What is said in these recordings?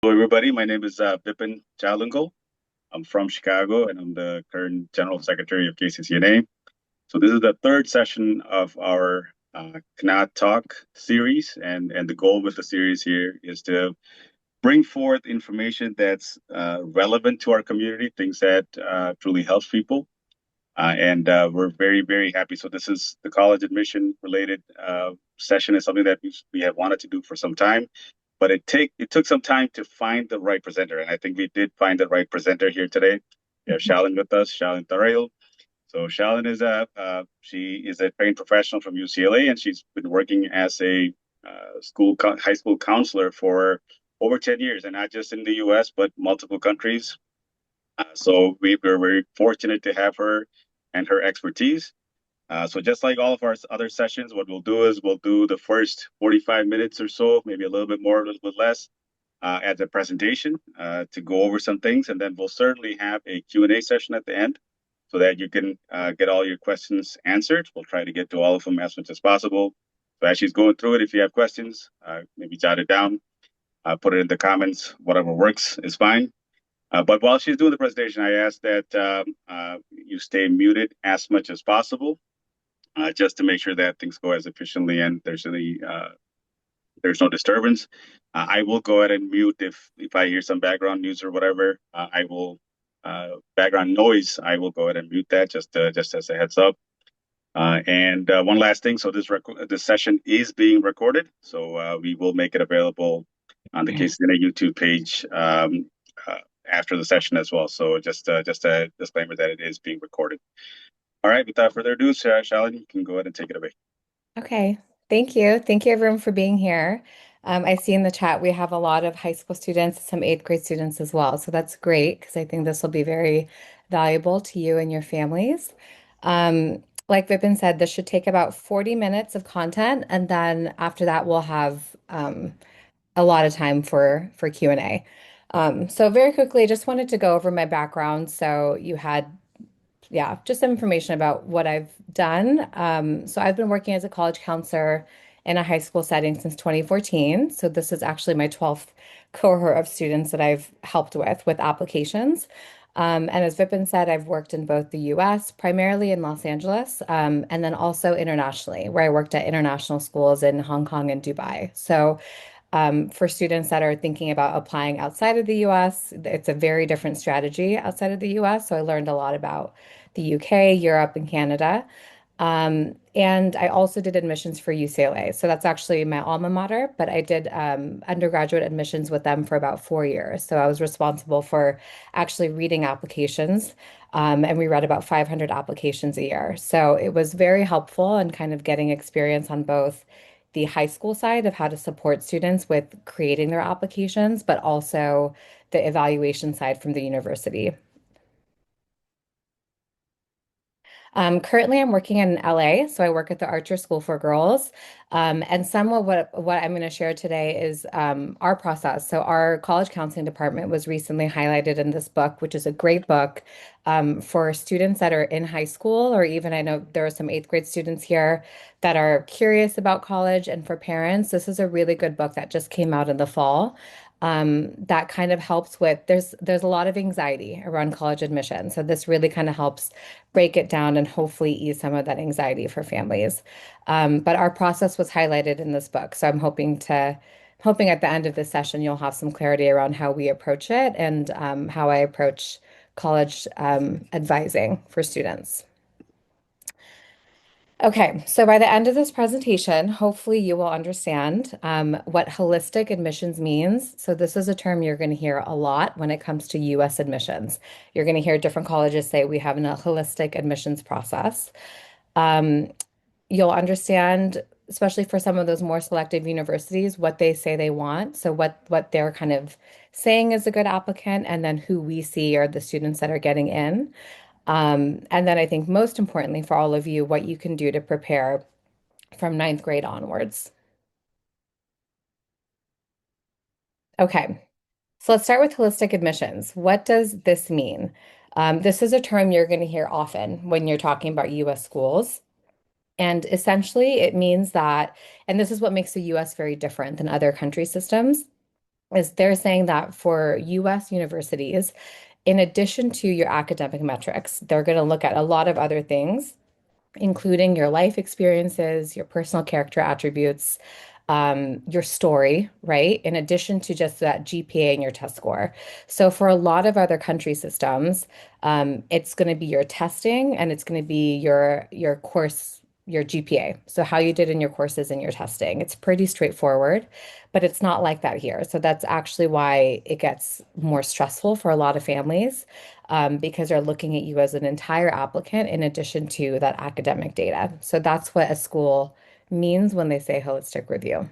Hello, everybody. My name is Bipin Jalungal. I'm from Chicago, and I'm the current General Secretary of KCCNA. So this is the third session of our KNA Talk series, and the goal with the series here is to bring forth information that's relevant to our community, things that truly helps people. And we're very, very happy. So this is the college admission related session is something that we have wanted to do for some time, but it took some time to find the right presenter, and I think we did find the right presenter here today. We have Shalyn with us, Shalyn Tharayil. So Shalyn is a she is a trained professional from UCLA, and she's been working as a high school counselor for over 10 years, and not just in the U.S. but multiple countries. So we were very fortunate to have her and her expertise. So just like all of our other sessions, what we'll do is we'll do the first 45 minutes or so, maybe a little bit more, a little bit less, as a presentation to go over some things. And then we'll certainly have a Q&A session at the end so that you can get all your questions answered. We'll try to get to all of them as much as possible. So as she's going through it, if you have questions, maybe jot it down, put it in the comments, whatever works is fine. But while she's doing the presentation, I ask that you stay muted as much as possible, just to make sure that things go as efficiently and there's no disturbance. I will go ahead and mute if I hear some background news or whatever. I will background noise. I will go ahead and mute that just as a heads up. And one last thing. So this session is being recorded, so we will make it available on the KCNA YouTube page after the session as well. So just a disclaimer that it is being recorded. All right, without further ado, Shalyn, you can go ahead and take it away. Okay, thank you. Thank you everyone for being here. I see in the chat we have a lot of high school students, some eighth grade students as well. So that's great because I think this will be very valuable to you and your families. Like Vipin said, this should take about 40 minutes of content, and then after that we'll have a lot of time for Q&A. So very quickly, I just wanted to go over my background. So you had just some information about what I've done. So I've been working as a college counselor in a high school setting since 2014. So this is actually my 12th cohort of students that I've helped with applications. And as Vipin said, I've worked in both the US, primarily in Los Angeles, and then also internationally, where I worked at international schools in Hong Kong and Dubai. So for students that are thinking about applying outside of the US, it's a very different strategy outside of the US. So I learned a lot about the UK, Europe, and Canada. And I also did admissions for UCLA. So that's actually my alma mater, but I did undergraduate admissions with them for about 4 years. So I was responsible for actually reading applications. And we read about 500 applications a year. So it was very helpful and kind of getting experience on both the high school side of how to support students with creating their applications, but also the evaluation side from the university. Currently, I'm working in LA, so I work at the Archer School for Girls. And some of what I'm going to share today is our process. So, our college counseling department was recently highlighted in this book, which is a great book for students that are in high school, or even I know there are some eighth grade students here that are curious about college, and for parents, this is a really good book that just came out in the fall. That kind of helps with there's a lot of anxiety around college admission. So this really kind of helps break it down and hopefully ease some of that anxiety for families. But our process was highlighted in this book. So hoping at the end of this session, you'll have some clarity around how we approach it and how I approach college advising for students. Okay, so by the end of this presentation, hopefully you will understand what holistic admissions means. So this is a term you're going to hear a lot when it comes to U.S. admissions. You're going to hear different colleges say we have a holistic admissions process. Um, you'll understand, especially for some of those more selective universities, what they say they want. So what they're kind of saying is a good applicant, and then who we see are the students that are getting in. And then I think most importantly for all of you, what you can do to prepare from ninth grade onwards. Okay, so let's start with holistic admissions. What does this mean? This is a term you're going to hear often when you're talking about US schools. And essentially, it means that, and this is what makes the US very different than other country systems. is they're saying that for US universities, in addition to your academic metrics, they're going to look at a lot of other things, including your life experiences, your personal character attributes, your story, right? In addition to just that GPA and your test score. So for a lot of other country systems, it's going to be your testing and it's going to be your course, your GPA. So how you did in your courses and your testing. It's pretty straightforward, but it's not like that here. So that's actually why it gets more stressful for a lot of families because they're looking at you as an entire applicant in addition to that academic data. So that's what a school means when they say holistic review.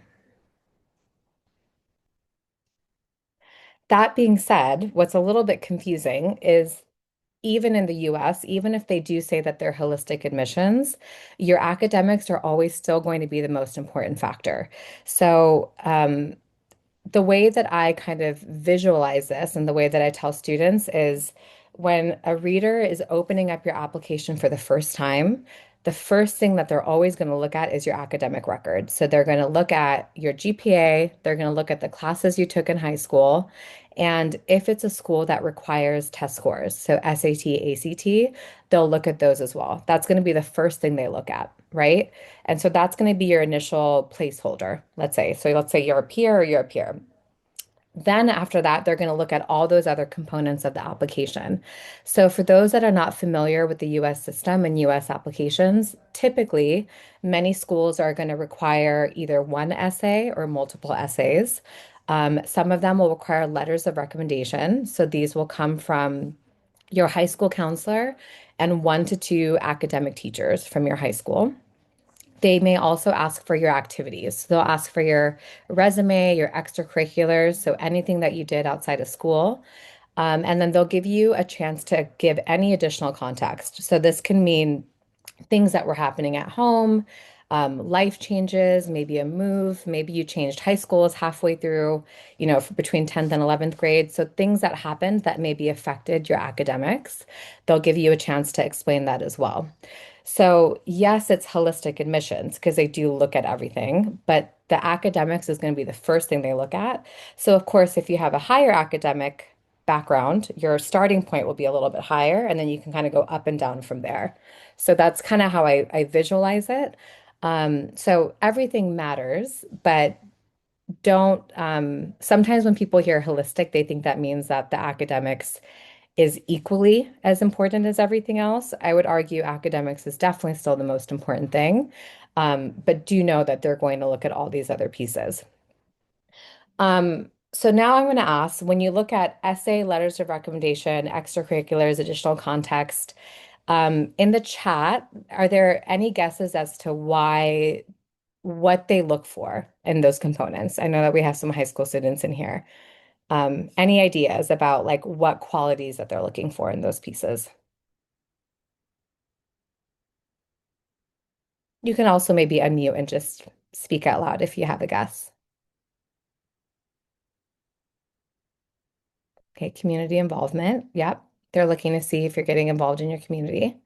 That being said, what's a little bit confusing is even in the US, even if they do say that they're holistic admissions, your academics are always still going to be the most important factor. So, the way that I kind of visualize this and the way that I tell students is when a reader is opening up your application for the first time, the first thing that they're always going to look at is your academic record. So they're going to look at your GPA, they're going to look at the classes you took in high school, and if it's a school that requires test scores, so SAT, ACT, they'll look at those as well. That's going to be the first thing they look at, right? And so that's going to be your initial placeholder, let's say. So let's say you're a peer or you're a peer. Then after that, they're going to look at all those other components of the application. So for those that are not familiar with the US system and US applications, typically many schools are going to require either one essay or multiple essays. Some of them will require letters of recommendation. So these will come from your high school counselor and one to two academic teachers from your high school. They may also ask for your activities. So they'll ask for your resume, your extracurriculars, so anything that you did outside of school. And then they'll give you a chance to give any additional context. So this can mean things that were happening at home, life changes, maybe a move, maybe you changed high schools halfway through, between 10th and 11th grade. So things that happened that maybe affected your academics, they'll give you a chance to explain that as well. So, yes, it's holistic admissions because they do look at everything, but the academics is going to be the first thing they look at. So, of course, if you have a higher academic background, your starting point will be a little bit higher, and then you can kind of go up and down from there. So, that's kind of how I visualize it. So, everything matters, but don't, sometimes when people hear holistic, they think that means that the academics is equally as important as everything else. I would argue academics is definitely still the most important thing, but do know that they're going to look at all these other pieces. So now I'm going to ask, when you look at essay, letters of recommendation, extracurriculars, additional context, in the chat, are there any guesses as to what they look for in those components? I know that we have some high school students in here. Any ideas about like what qualities that they're looking for in those pieces? You can also maybe unmute and just speak out loud if you have a guess. Okay, community involvement. Yep. They're looking to see if you're getting involved in your community.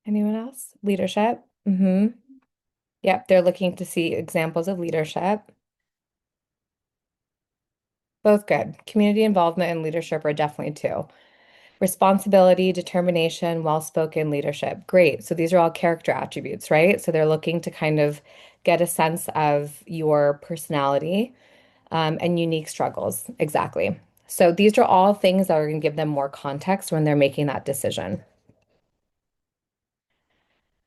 Anyone else? Leadership. Yep, they're looking to see examples of leadership. Both good. Community involvement and leadership are definitely two. Responsibility, determination, well-spoken leadership. Great. So these are all character attributes, right? So they're looking to kind of get a sense of your personality and unique struggles. Exactly. So these are all things that are going to give them more context when they're making that decision.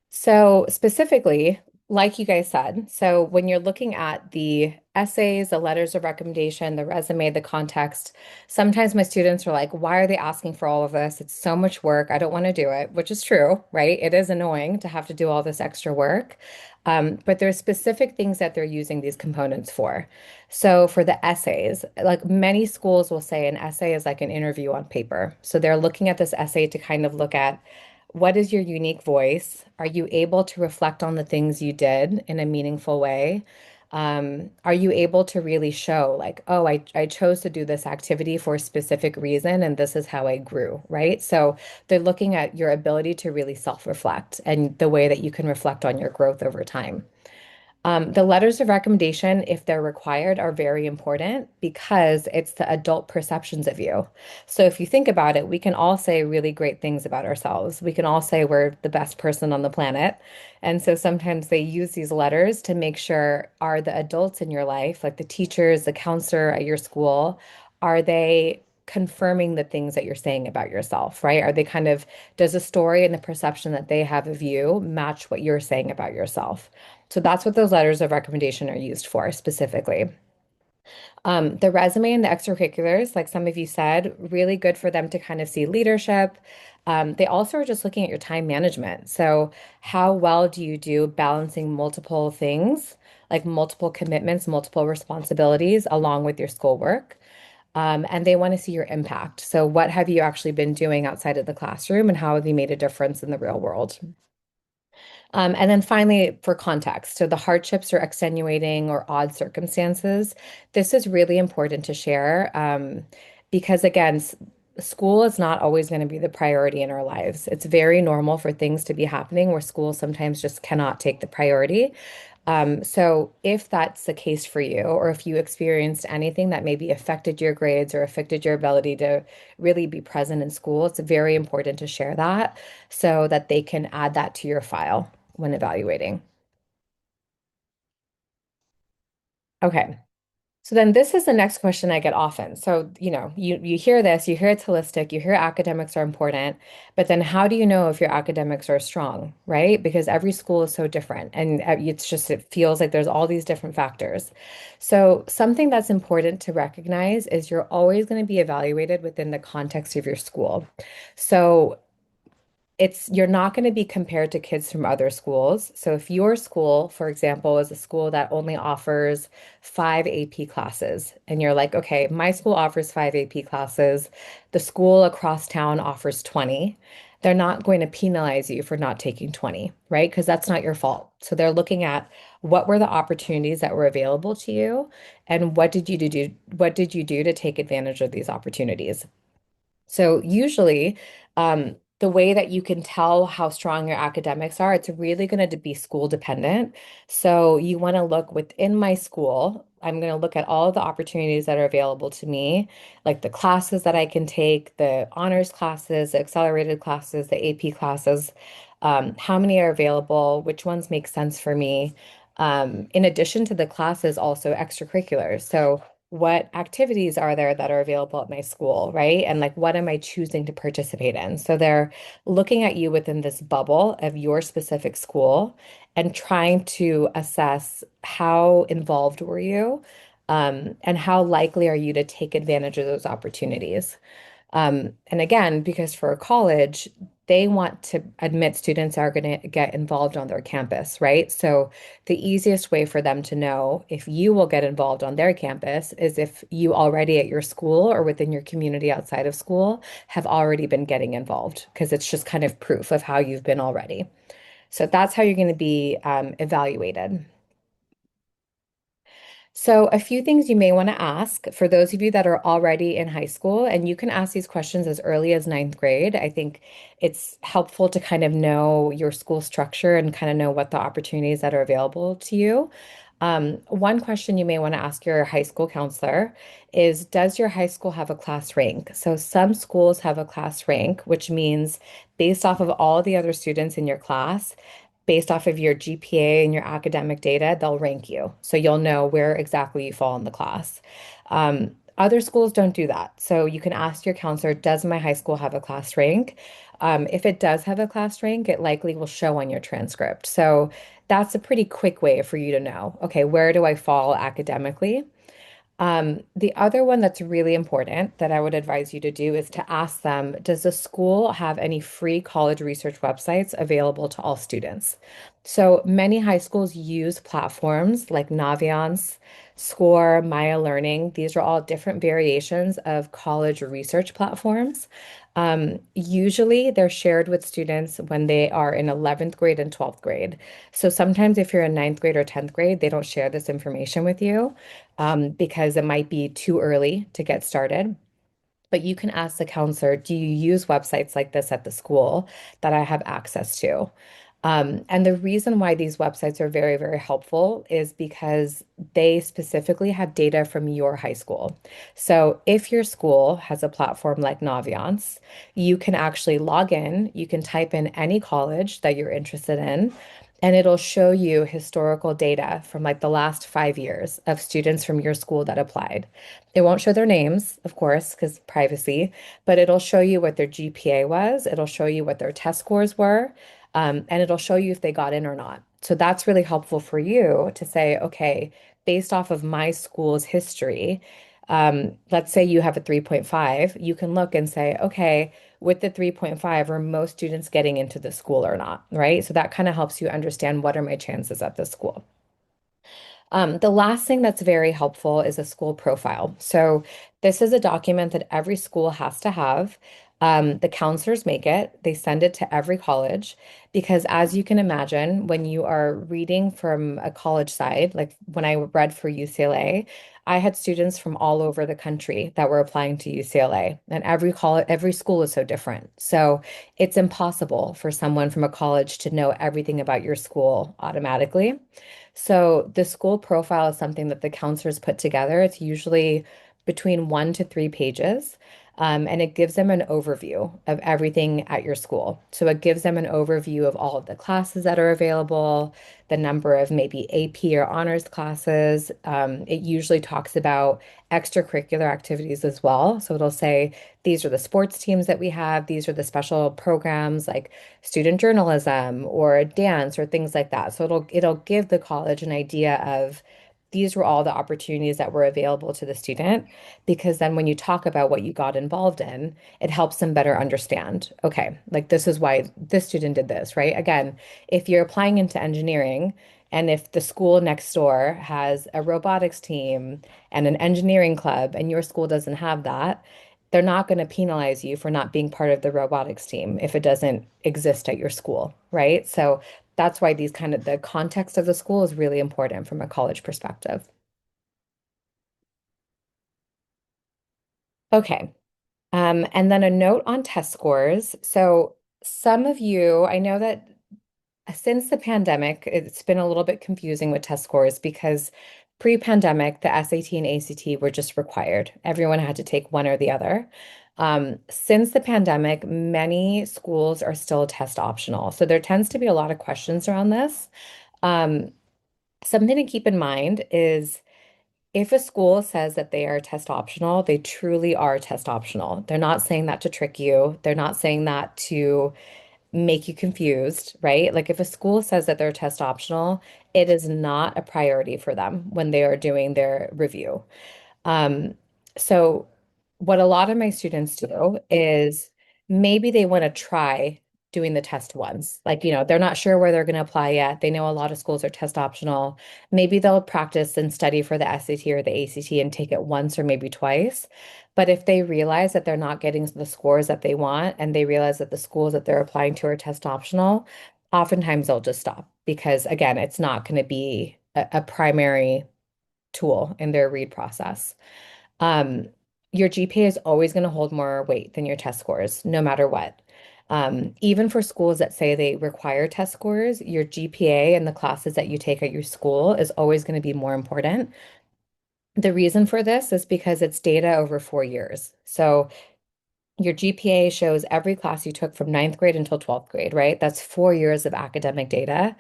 So specifically, like you guys said, so when you're looking at the essays, the letters of recommendation, the resume, the context, sometimes my students are like, why are they asking for all of this? It's so much work. I don't want to do it, which is true, right? It is annoying to have to do all this extra work. But there's specific things that they're using these components for. So for the essays, like many schools will say an essay is like an interview on paper. So they're looking at this essay to kind of look at what is your unique voice? Are you able to reflect on the things you did in a meaningful way? Are you able to really show like, oh, I chose to do this activity for a specific reason and this is how I grew, right? So they're looking at your ability to really self-reflect and the way that you can reflect on your growth over time. The letters of recommendation, if they're required, are very important because it's the adult perceptions of you. So if you think about it, we can all say really great things about ourselves. We can all say we're the best person on the planet. And so sometimes they use these letters to make sure, are the adults in your life, like the teachers, the counselor at your school, are they confirming the things that you're saying about yourself, right? Are they kind of, does the story and the perception that they have of you match what you're saying about yourself? So that's what those letters of recommendation are used for specifically. The resume and the extracurriculars, like some of you said, really good for them to kind of see leadership. They also are just looking at your time management. So, how well do you do balancing multiple things, like multiple commitments, multiple responsibilities, along with your schoolwork? And they want to see your impact. So, what have you actually been doing outside of the classroom, and how have you made a difference in the real world? And then finally, for context, so the hardships or extenuating or odd circumstances, this is really important to share because, again, school is not always going to be the priority in our lives. It's very normal for things to be happening where school sometimes just cannot take the priority. So if that's the case for you, or if you experienced anything that maybe affected your grades or affected your ability to really be present in school, it's very important to share that so that they can add that to your file when evaluating. Okay. So then this is the next question I get often. So, you hear this, you hear it's holistic, you hear academics are important, but then how do you know if your academics are strong, right? Because every school is so different and it feels like there's all these different factors. So, something that's important to recognize is you're always going to be evaluated within the context of your school. So, you're not going to be compared to kids from other schools. So if your school, for example, is a school that only offers 5 AP classes, and you're like, okay, my school offers 5 AP classes, the school across town offers 20, they're not going to penalize you for not taking 20, right? Because that's not your fault. So they're looking at what were the opportunities that were available to you, and what did you do to take advantage of these opportunities? So usually, the way that you can tell how strong your academics are, it's really going to be school dependent. So you want to look within my school. I'm going to look at all of the opportunities that are available to me, like the classes that I can take, the honors classes, the accelerated classes, the AP classes, how many are available, which ones make sense for me. In addition to the classes, also extracurriculars. So what activities are there that are available at my school, right? And like, what am I choosing to participate in? So they're looking at you within this bubble of your specific school and trying to assess how involved were you, and how likely are you to take advantage of those opportunities. And again, because for a college, they want to admit students are going to get involved on their campus, right? So the easiest way for them to know if you will get involved on their campus is if you already at your school or within your community outside of school have already been getting involved, because it's just kind of proof of how you've been already. So that's how you're going to be evaluated. So, a few things you may want to ask for those of you that are already in high school, and you can ask these questions as early as ninth grade. I think it's helpful to kind of know your school structure and kind of know what the opportunities that are available to you. One question you may want to ask your high school counselor is, does your high school have a class rank? So, some schools have a class rank, which means based off of all the other students in your class, based off of your GPA and your academic data, they'll rank you. So you'll know where exactly you fall in the class. Other schools don't do that. So you can ask your counselor, does my high school have a class rank? If it does have a class rank, it likely will show on your transcript. So that's a pretty quick way for you to know, okay, where do I fall academically? The other one that's really important that I would advise you to do is to ask them, does the school have any free college research websites available to all students? So many high schools use platforms like Naviance, Score, Maya Learning. These are all different variations of college research platforms. Usually they're shared with students when they are in 11th grade and 12th grade. So sometimes if you're in ninth grade or 10th grade, they don't share this information with you because it might be too early to get started. But you can ask the counselor, do you use websites like this at the school that I have access to? And the reason why these websites are very, very helpful is because they specifically have data from your high school. So if your school has a platform like Naviance, you can actually log in, you can type in any college that you're interested in, and it'll show you historical data from like the last 5 years of students from your school that applied. It won't show their names, of course, because privacy, but it'll show you what their GPA was. It'll show you what their test scores were, and it'll show you if they got in or not. So that's really helpful for you to say, okay, based off of my school's history, let's say you have a 3.5, you can look and say, okay, with the 3.5, are most students getting into the school or not, right? So that kind of helps you understand what are my chances at this school. The last thing that's very helpful is a school profile. So this is a document that every school has to have. The counselors make it, they send it to every college because, as you can imagine, when you are reading from a college side, like when I read for UCLA, I had students from all over the country that were applying to UCLA, and every school is so different. So it's impossible for someone from a college to know everything about your school automatically. So the school profile is something that the counselors put together. It's usually between 1 to 3 pages, and it gives them an overview of everything at your school. So it gives them an overview of all of the classes that are available, the number of maybe AP or honors classes. It usually talks about extracurricular activities as well. So it'll say, these are the sports teams that we have, these are the special programs like student journalism or dance or things like that. So it'll give the college an idea of these were all the opportunities that were available to the student, because then when you talk about what you got involved in, it helps them better understand, okay, like this is why this student did this, right? Again, if you're applying into engineering and if the school next door has a robotics team and an engineering club and your school doesn't have that, they're not going to penalize you for not being part of the robotics team if it doesn't exist at your school, right? So that's why these kind of the context of the school is really important from a college perspective. Okay. And then a note on test scores. So some of you, I know that since the pandemic, it's been a little bit confusing with test scores because pre-pandemic, the SAT and ACT were just required. Everyone had to take one or the other. Since the pandemic, many schools are still test optional. So there tends to be a lot of questions around this. Um, Something to keep in mind is if a school says that they are test optional, they truly are test optional. They're not saying that to trick you. They're not saying that to make you confused, right? Like if a school says that they're test optional, it is not a priority for them when they are doing their review. Um, so what a lot of my students do is maybe they want to try doing the test once. Like, they're not sure where they're going to apply yet. They know a lot of schools are test optional. Maybe they'll practice and study for the SAT or the ACT and take it once or maybe twice. But if they realize that they're not getting the scores that they want and they realize that the schools that they're applying to are test optional, oftentimes they'll just stop because, again, it's not going to be a primary tool in their read process. Um, your GPA is always going to hold more weight than your test scores, no matter what. Even for schools that say they require test scores, your GPA and the classes that you take at your school is always going to be more important. The reason for this is because it's data over 4 years. So your GPA shows every class you took from ninth grade until 12th grade, right? That's 4 years of academic data.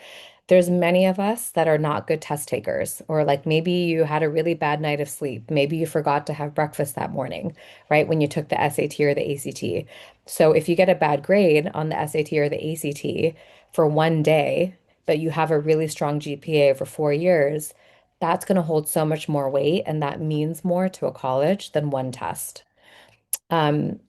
There's many of us that are not good test takers, or like maybe you had a really bad night of sleep. Maybe you forgot to have breakfast that morning, right? When you took the SAT or the ACT. So if you get a bad grade on the SAT or the ACT for one day, but you have a really strong GPA over 4 years, that's going to hold so much more weight, and that means more to a college than one test. Um,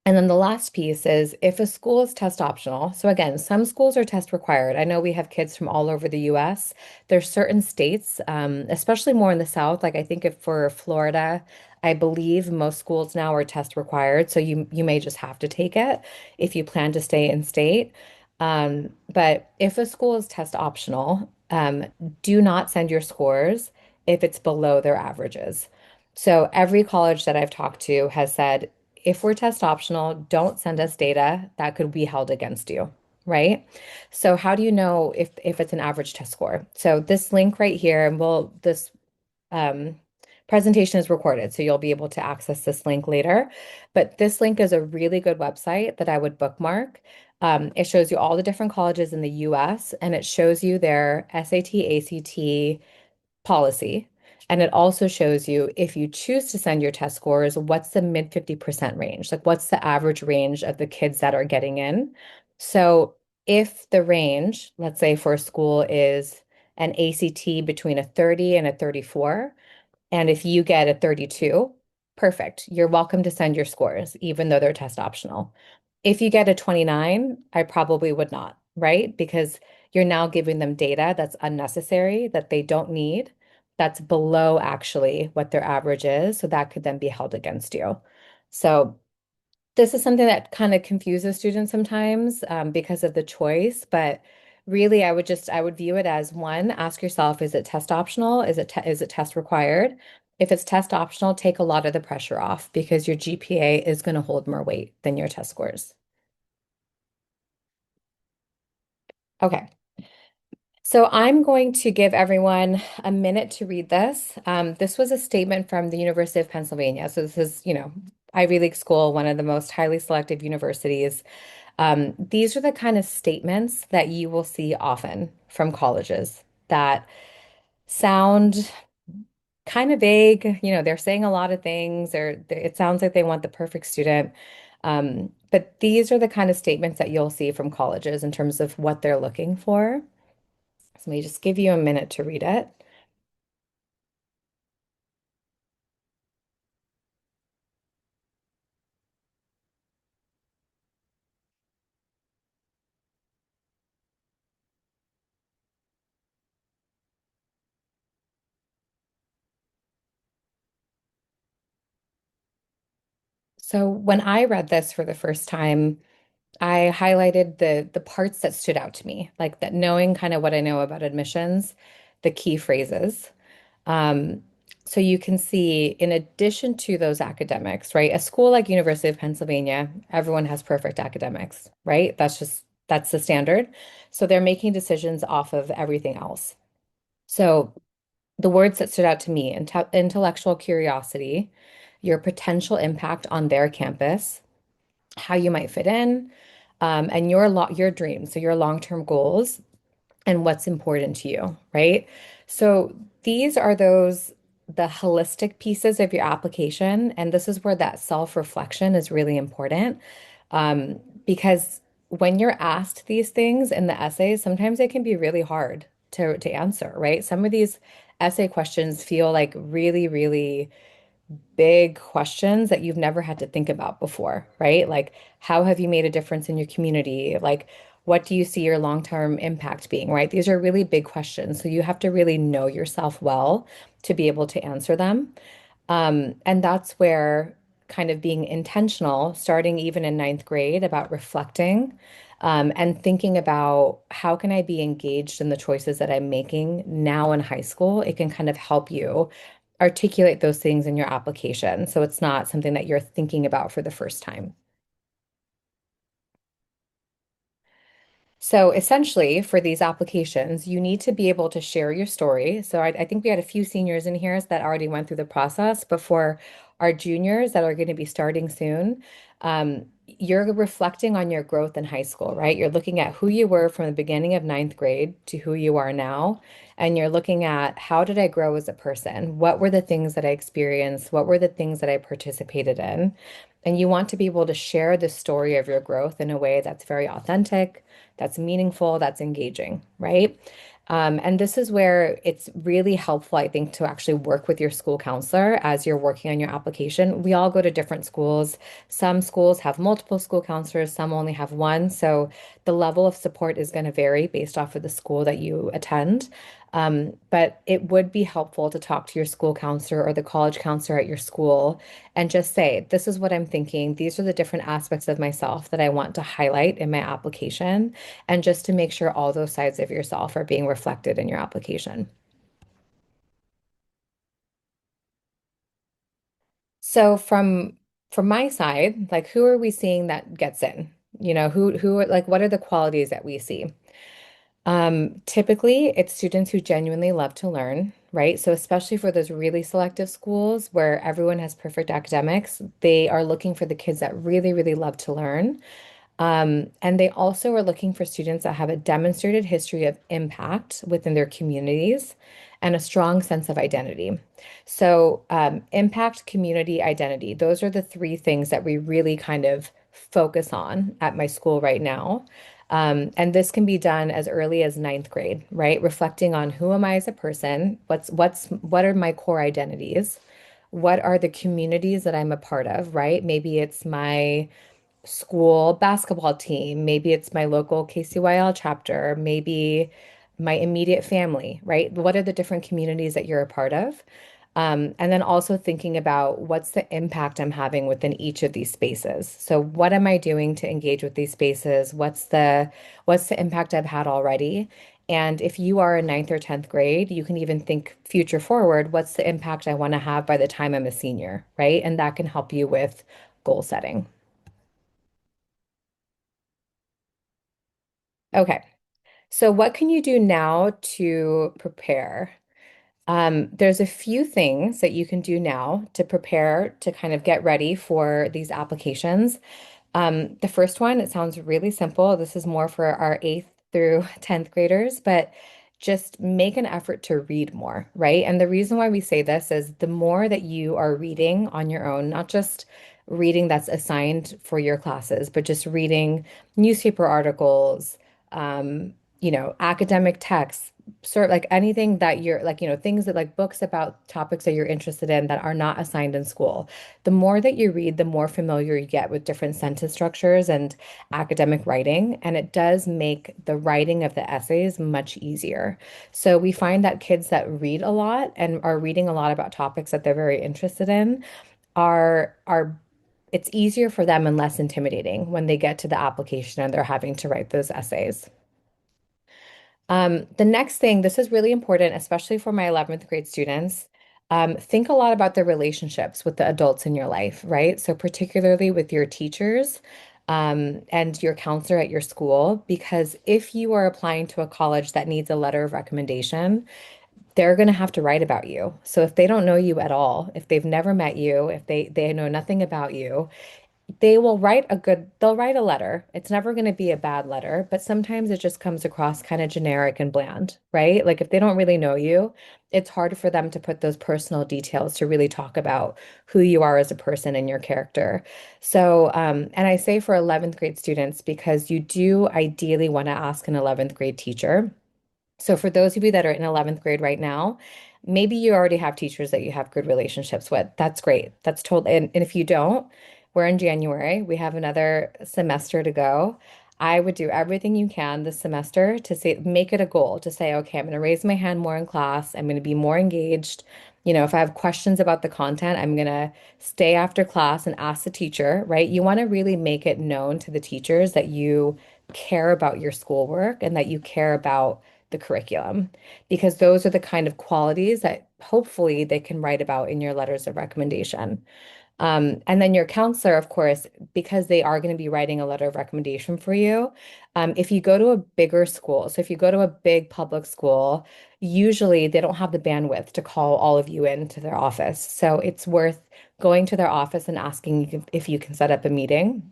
and then the last piece is if a school is test optional. So again, some schools are test required. I know we have kids from all over the US. There's certain states, especially more in the South, like I think if for Florida, I believe most schools now are test required, so you may just have to take it if you plan to stay in state. But if a school is test optional, do not send your scores if it's below their averages. So every college that I've talked to has said, if we're test optional, don't send us data that could be held against you, right? So how do you know if it's an average test score? So this link right here, and this um, presentation is recorded, so you'll be able to access this link later. But this link is a really good website that I would bookmark. It shows you all the different colleges in the US and it shows you their SAT, ACT policy. And it also shows you if you choose to send your test scores, what's the mid 50% range? Like, what's the average range of the kids that are getting in? So, if the range, let's say for a school, is an ACT between a 30 and a 34, and if you get a 32, perfect. You're welcome to send your scores, even though they're test optional. If you get a 29, I probably would not, right? Because you're now giving them data that's unnecessary, that they don't need, that's below actually what their average is. So that could then be held against you. So this is something that kind of confuses students sometimes because of the choice, but really I would view it as one, ask yourself, is it test optional? Is it test required? If it's test optional, take a lot of the pressure off because your GPA is going to hold more weight than your test scores. Okay. So I'm going to give everyone a minute to read this. This was a statement from the University of Pennsylvania. So this is, Ivy League school, one of the most highly selective universities. These are the kind of statements that you will see often from colleges that sound kind of vague. They're saying a lot of things, or it sounds like they want the perfect student. But these are the kind of statements that you'll see from colleges in terms of what they're looking for. So let me just give you a minute to read it. So when I read this for the first time, I highlighted the parts that stood out to me, like that knowing kind of what I know about admissions, the key phrases. Um, so you can see, in addition to those academics, right? A school like University of Pennsylvania, everyone has perfect academics, right? That's the standard. So they're making decisions off of everything else. So the words that stood out to me, intellectual curiosity, your potential impact on their campus, how you might fit in, and your dreams, so your long-term goals and what's important to you, right? So these are the holistic pieces of your application, and this is where that self-reflection is really important. Because when you're asked these things in the essays, sometimes it can be really hard to answer, right? Some of these essay questions feel like really, really big questions that you've never had to think about before, right? Like, how have you made a difference in your community? Like, what do you see your long-term impact being, right? These are really big questions. So you have to really know yourself well to be able to answer them. And that's where kind of being intentional, starting even in ninth grade, about reflecting and thinking about how can I be engaged in the choices that I'm making now in high school. It can kind of help you articulate those things in your application. So it's not something that you're thinking about for the first time. So essentially, for these applications, you need to be able to share your story. So I think we had a few seniors in here that already went through the process, but for our juniors that are going to be starting soon, you're reflecting on your growth in high school, right? You're looking at who you were from the beginning of ninth grade to who you are now. And you're looking at how did I grow as a person? What were the things that I experienced? What were the things that I participated in? And you want to be able to share the story of your growth in a way that's very authentic, that's meaningful, that's engaging, right? And this is where it's really helpful, I think, to actually work with your school counselor as you're working on your application. We all go to different schools. Some schools have multiple school counselors, some only have one. So the level of support is going to vary based off of the school that you attend. But it would be helpful to talk to your school counselor or the college counselor at your school and just say, this is what I'm thinking. These are the different aspects of myself that I want to highlight in my application, and just to make sure all those sides of yourself are being reflected in your application. So from my side, like who are we seeing that gets in? Like what are the qualities that we see? Typically, it's students who genuinely love to learn, right? So, especially for those really selective schools where everyone has perfect academics, they are looking for the kids that really, really love to learn. And they also are looking for students that have a demonstrated history of impact within their communities and a strong sense of identity. So, impact, community, identity, those are the three things that we really kind of focus on at my school right now. And this can be done as early as ninth grade, right? Reflecting on who am I as a person? What are my core identities? What are the communities that I'm a part of, right? Maybe it's my school basketball team. Maybe it's my local KCYL chapter. Maybe my immediate family, right? What are the different communities that you're a part of? And then also thinking about what's the impact I'm having within each of these spaces. So what am I doing to engage with these spaces? What's the impact I've had already? And if you are in ninth or 10th grade, you can even think future forward, what's the impact I want to have by the time I'm a senior, right? And that can help you with goal setting. Okay. So, what can you do now to prepare? There's a few things that you can do now to prepare to kind of get ready for these applications. The first one, it sounds really simple. This is more for our 8th through 10th graders, but just make an effort to read more, right? And the reason why we say this is the more that you are reading on your own, not just reading that's assigned for your classes, but just reading newspaper articles, academic texts, sort of like anything that you're like, things that like books about topics that you're interested in that are not assigned in school. The more that you read, the more familiar you get with different sentence structures and academic writing. And it does make the writing of the essays much easier. So we find that kids that read a lot and are reading a lot about topics that they're very interested in are it's easier for them and less intimidating when they get to the application and they're having to write those essays. The next thing, this is really important, especially for my 11th grade students. Think a lot about the relationships with the adults in your life, right? So, particularly with your teachers, and your counselor at your school, because if you are applying to a college that needs a letter of recommendation, they're going to have to write about you. So, if they don't know you at all, if they've never met you, if they know nothing about you, they'll write a letter. It's never going to be a bad letter, but sometimes it just comes across kind of generic and bland, right? Like if they don't really know you, it's hard for them to put those personal details to really talk about who you are as a person and your character. So, and I say for 11th grade students because you do ideally want to ask an 11th grade teacher. So for those of you that are in 11th grade right now, maybe you already have teachers that you have good relationships with. That's great. That's totally, and if you don't, we're in January. We have another semester to go. I would do everything you can this semester to say, make it a goal to say, okay, I'm going to raise my hand more in class. I'm going to be more engaged. If I have questions about the content, I'm going to stay after class and ask the teacher, right? You want to really make it known to the teachers that you care about your schoolwork and that you care about the curriculum, because those are the kind of qualities that hopefully they can write about in your letters of recommendation. And then your counselor, of course, because they are going to be writing a letter of recommendation for you. If you go to a bigger school, so if you go to a big public school, usually they don't have the bandwidth to call all of you into their office. So it's worth going to their office and asking if you can set up a meeting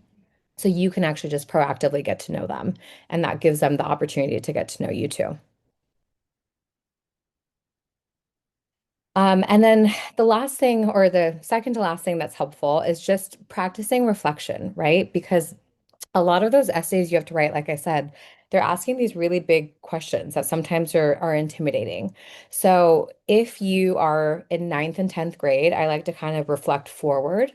so you can actually just proactively get to know them. And that gives them the opportunity to get to know you too. And then the last thing, or the second to last thing that's helpful is just practicing reflection, right? Because A lot of those essays you have to write, like I said, they're asking these really big questions that sometimes are intimidating. So if you are in ninth and 10th grade, I like to kind of reflect forward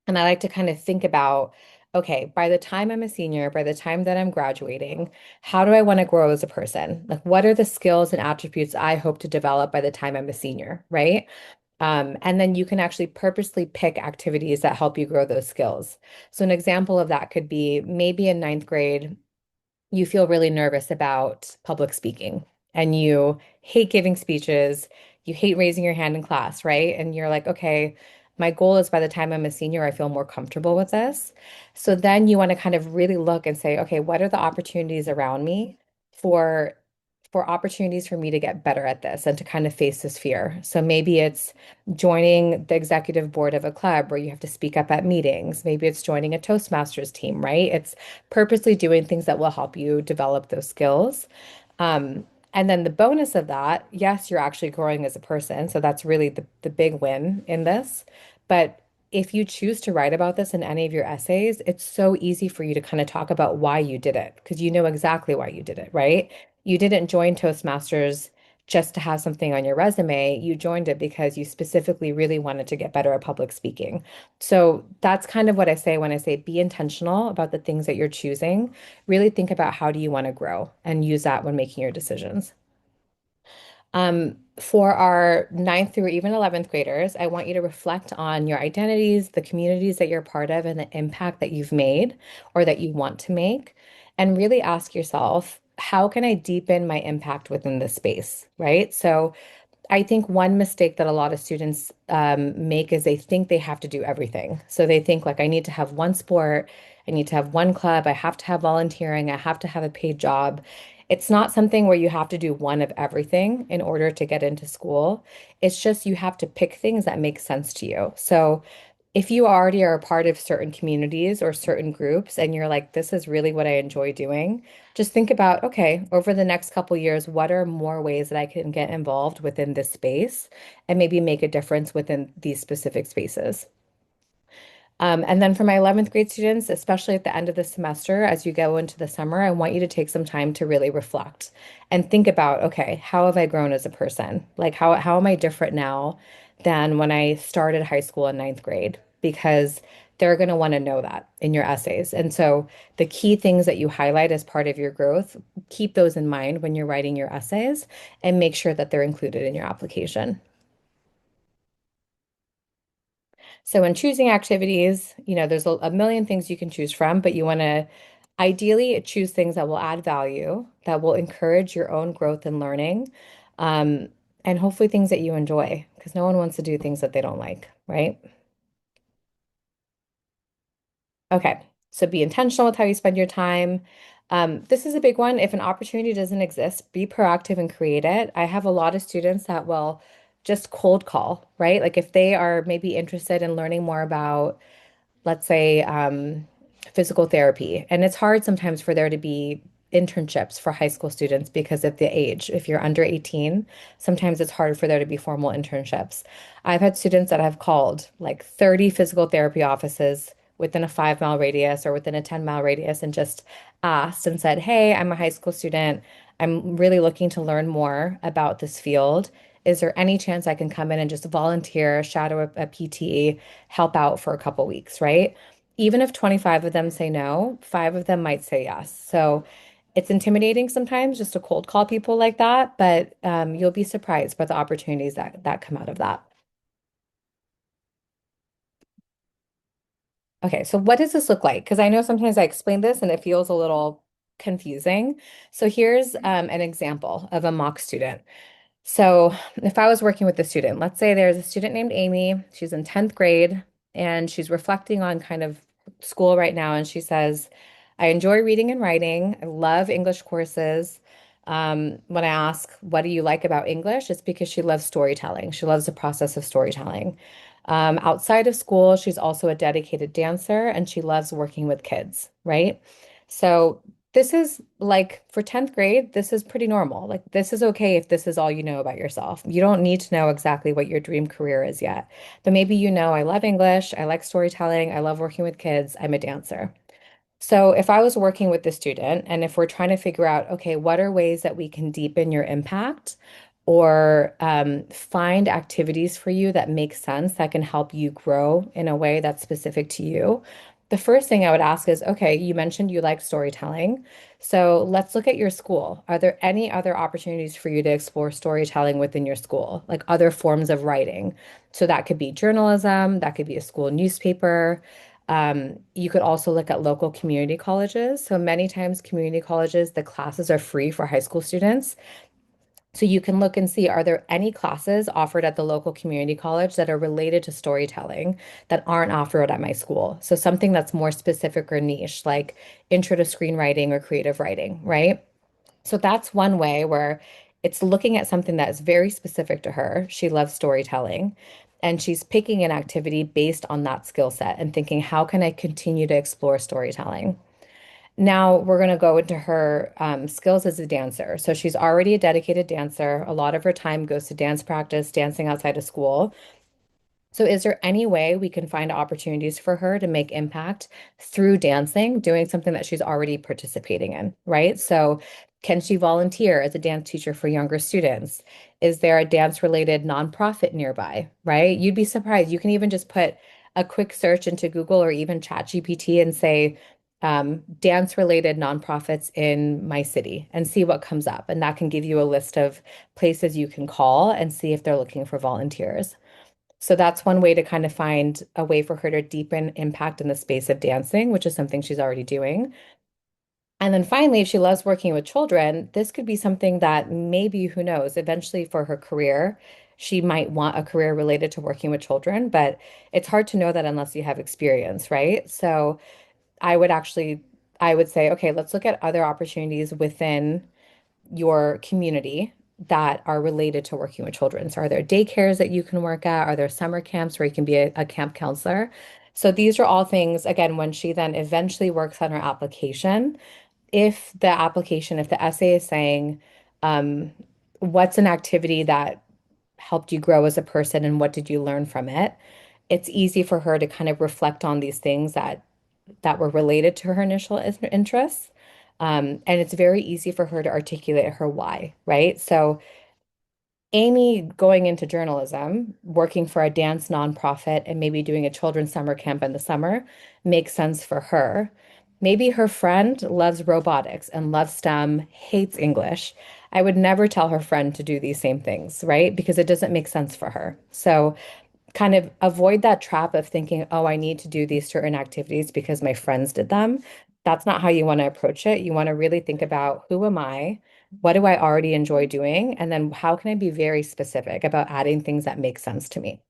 and I like to kind of think about, okay, by the time I'm a senior, by the time that I'm graduating, how do I want to grow as a person? Like, what are the skills and attributes I hope to develop by the time I'm a senior, right? And then you can actually purposely pick activities that help you grow those skills. So, an example of that could be maybe in ninth grade, you feel really nervous about public speaking and you hate giving speeches, you hate raising your hand in class, right? And you're like, okay, my goal is by the time I'm a senior, I feel more comfortable with this. So then you want to kind of really look and say, okay, what are the opportunities around me for opportunities for me to get better at this and to kind of face this fear. So maybe it's joining the executive board of a club where you have to speak up at meetings. Maybe it's joining a Toastmasters team, right? It's purposely doing things that will help you develop those skills. Um, and then the bonus of that, yes, you're actually growing as a person. So that's really the big win in this. But if you choose to write about this in any of your essays, it's so easy for you to kind of talk about why you did it because you know exactly why you did it, right? You didn't join Toastmasters just to have something on your resume. You joined it because you specifically really wanted to get better at public speaking. So that's kind of what I say when I say be intentional about the things that you're choosing. Really think about how do you want to grow and use that when making your decisions. For our ninth through even 11th graders, I want you to reflect on your identities, the communities that you're part of, and the impact that you've made or that you want to make. And really ask yourself, how can I deepen my impact within this space, right? So I think one mistake that a lot of students make is they think they have to do everything. So they think like I need to have one sport, I need to have one club, I have to have volunteering, I have to have a paid job. It's not something where you have to do one of everything in order to get into school. It's just you have to pick things that make sense to you. So if you already are a part of certain communities or certain groups and you're like, this is really what I enjoy doing, just think about, okay, over the next couple years, what are more ways that I can get involved within this space and maybe make a difference within these specific spaces? And then for my 11th grade students, especially at the end of the semester, as you go into the summer, I want you to take some time to really reflect and think about, okay, how have I grown as a person? Like how am I different now than when I started high school in ninth grade? Because they're going to want to know that in your essays. And so the key things that you highlight as part of your growth, keep those in mind when you're writing your essays and make sure that they're included in your application. So when choosing activities, there's a million things you can choose from, but you want to ideally choose things that will add value, that will encourage your own growth and learning, um, and hopefully things that you enjoy, because no one wants to do things that they don't like, right? Okay, so be intentional with how you spend your time. This is a big one. If an opportunity doesn't exist, be proactive and create it. I have a lot of students that will just cold call, right? Like if they are maybe interested in learning more about let's say, physical therapy. And it's hard sometimes for there to be internships for high school students because of the age. If you're under 18, sometimes it's hard for there to be formal internships. I've had students that have called like 30 physical therapy offices within a 5 mile radius or within a 10 mile radius and just asked and said, hey, I'm a high school student. I'm really looking to learn more about this field. Is there any chance I can come in and just volunteer, shadow a PT, help out for a couple weeks, right? Even if 25 of them say no, five of them might say yes. So it's intimidating sometimes just to cold call people like that, but you'll be surprised by the opportunities that come out of that. Okay, so what does this look like? Because I know sometimes I explain this and it feels a little confusing. So here's an example of a mock student. So, if I was working with a student, let's say there's a student named Amy, she's in 10th grade and she's reflecting on kind of school right now. And she says, I enjoy reading and writing. I love English courses. When I ask, what do you like about English? It's because she loves storytelling. She loves the process of storytelling. Outside of school, she's also a dedicated dancer and she loves working with kids, right? So, this is like for 10th grade, this is pretty normal. Like, this is okay if this is all you know about yourself. You don't need to know exactly what your dream career is yet. But maybe I love English, I like storytelling, I love working with kids, I'm a dancer. So if I was working with the student and if we're trying to figure out, okay, what are ways that we can deepen your impact or find activities for you that make sense that can help you grow in a way that's specific to you, the first thing I would ask is, okay, you mentioned you like storytelling. So let's look at your school. Are there any other opportunities for you to explore storytelling within your school, like other forms of writing? So that could be journalism, that could be a school newspaper. You could also look at local community colleges. So many times community colleges, the classes are free for high school students. So you can look and see, are there any classes offered at the local community college that are related to storytelling that aren't offered at my school? So something that's more specific or niche, like intro to screenwriting or creative writing, right? So that's one way where it's looking at something that is very specific to her. She loves storytelling, and she's picking an activity based on that skill set and thinking, how can I continue to explore storytelling? Now we're going to go into her skills as a dancer. So she's already a dedicated dancer. A lot of her time goes to dance practice, dancing outside of school. So, is there any way we can find opportunities for her to make impact through dancing, doing something that she's already participating in, right? So, can she volunteer as a dance teacher for younger students? Is there a dance related nonprofit nearby, right? You'd be surprised. You can even just put a quick search into Google or even ChatGPT and say, dance related nonprofits in my city and see what comes up. And that can give you a list of places you can call and see if they're looking for volunteers. So that's one way to kind of find a way for her to deepen impact in the space of dancing, which is something she's already doing. And then finally, if she loves working with children, this could be something that maybe, who knows, eventually for her career, she might want a career related to working with children, but it's hard to know that unless you have experience, right? So I would actually, I would say, okay, let's look at other opportunities within your community that are related to working with children. So, are there daycares that you can work at? Are there summer camps where you can be a camp counselor? So, these are all things, again, when she then eventually works on her application, if the essay is saying, um, what's an activity that helped you grow as a person and what did you learn from it? It's easy for her to kind of reflect on these things that were related to her initial interests. And it's very easy for her to articulate her why, right? So, Amy going into journalism, working for a dance nonprofit, and maybe doing a children's summer camp in the summer makes sense for her. Maybe her friend loves robotics and loves STEM, hates English. I would never tell her friend to do these same things, right? Because it doesn't make sense for her. So, kind of avoid that trap of thinking, oh, I need to do these certain activities because my friends did them. That's not how you want to approach it. You want to really think about, who am I? What do I already enjoy doing? And then how can I be very specific about adding things that make sense to me?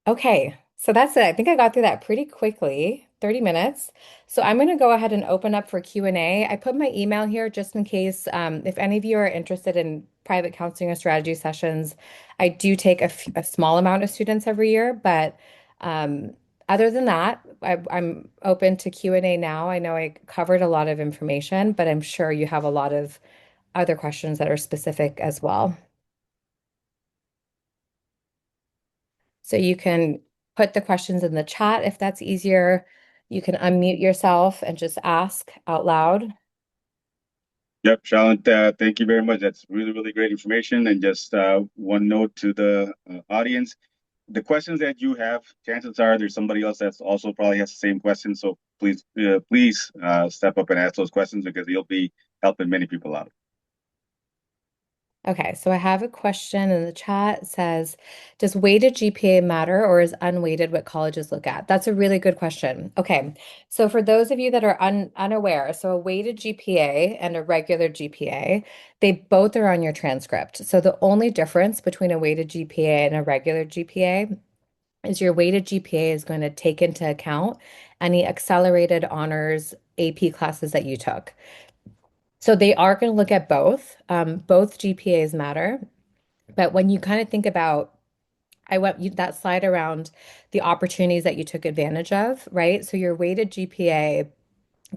Okay, so that's it. I think I got through that pretty quickly, 30 minutes. So I'm going to go ahead and open up for Q&A. I put my email here just in case if any of you are interested in private counseling or strategy sessions. I do take a small amount of students every year, but um, other than that, I'm open to Q&A now. I know I covered a lot of information, but I'm sure you have a lot of other questions that are specific as well. So you can put the questions in the chat if that's easier. You can unmute yourself and just ask out loud. Yep, Shalyn, thank you very much. That's really, really great information. And just one note to the audience, the questions that you have, chances are there's somebody else that's also probably has the same question. So please step up and ask those questions because you'll be helping many people out. Okay, so I have a question in the chat. It says, does weighted GPA matter or is unweighted what colleges look at? That's a really good question. Okay, so for those of you that are unaware, so a weighted GPA and a regular GPA, they both are on your transcript. So the only difference between a weighted GPA and a regular GPA is your weighted GPA is going to take into account any accelerated honors AP classes that you took. So they are going to look at both. Both GPAs matter. But when you kind of think about, that slide around the opportunities that you took advantage of, right? So your weighted GPA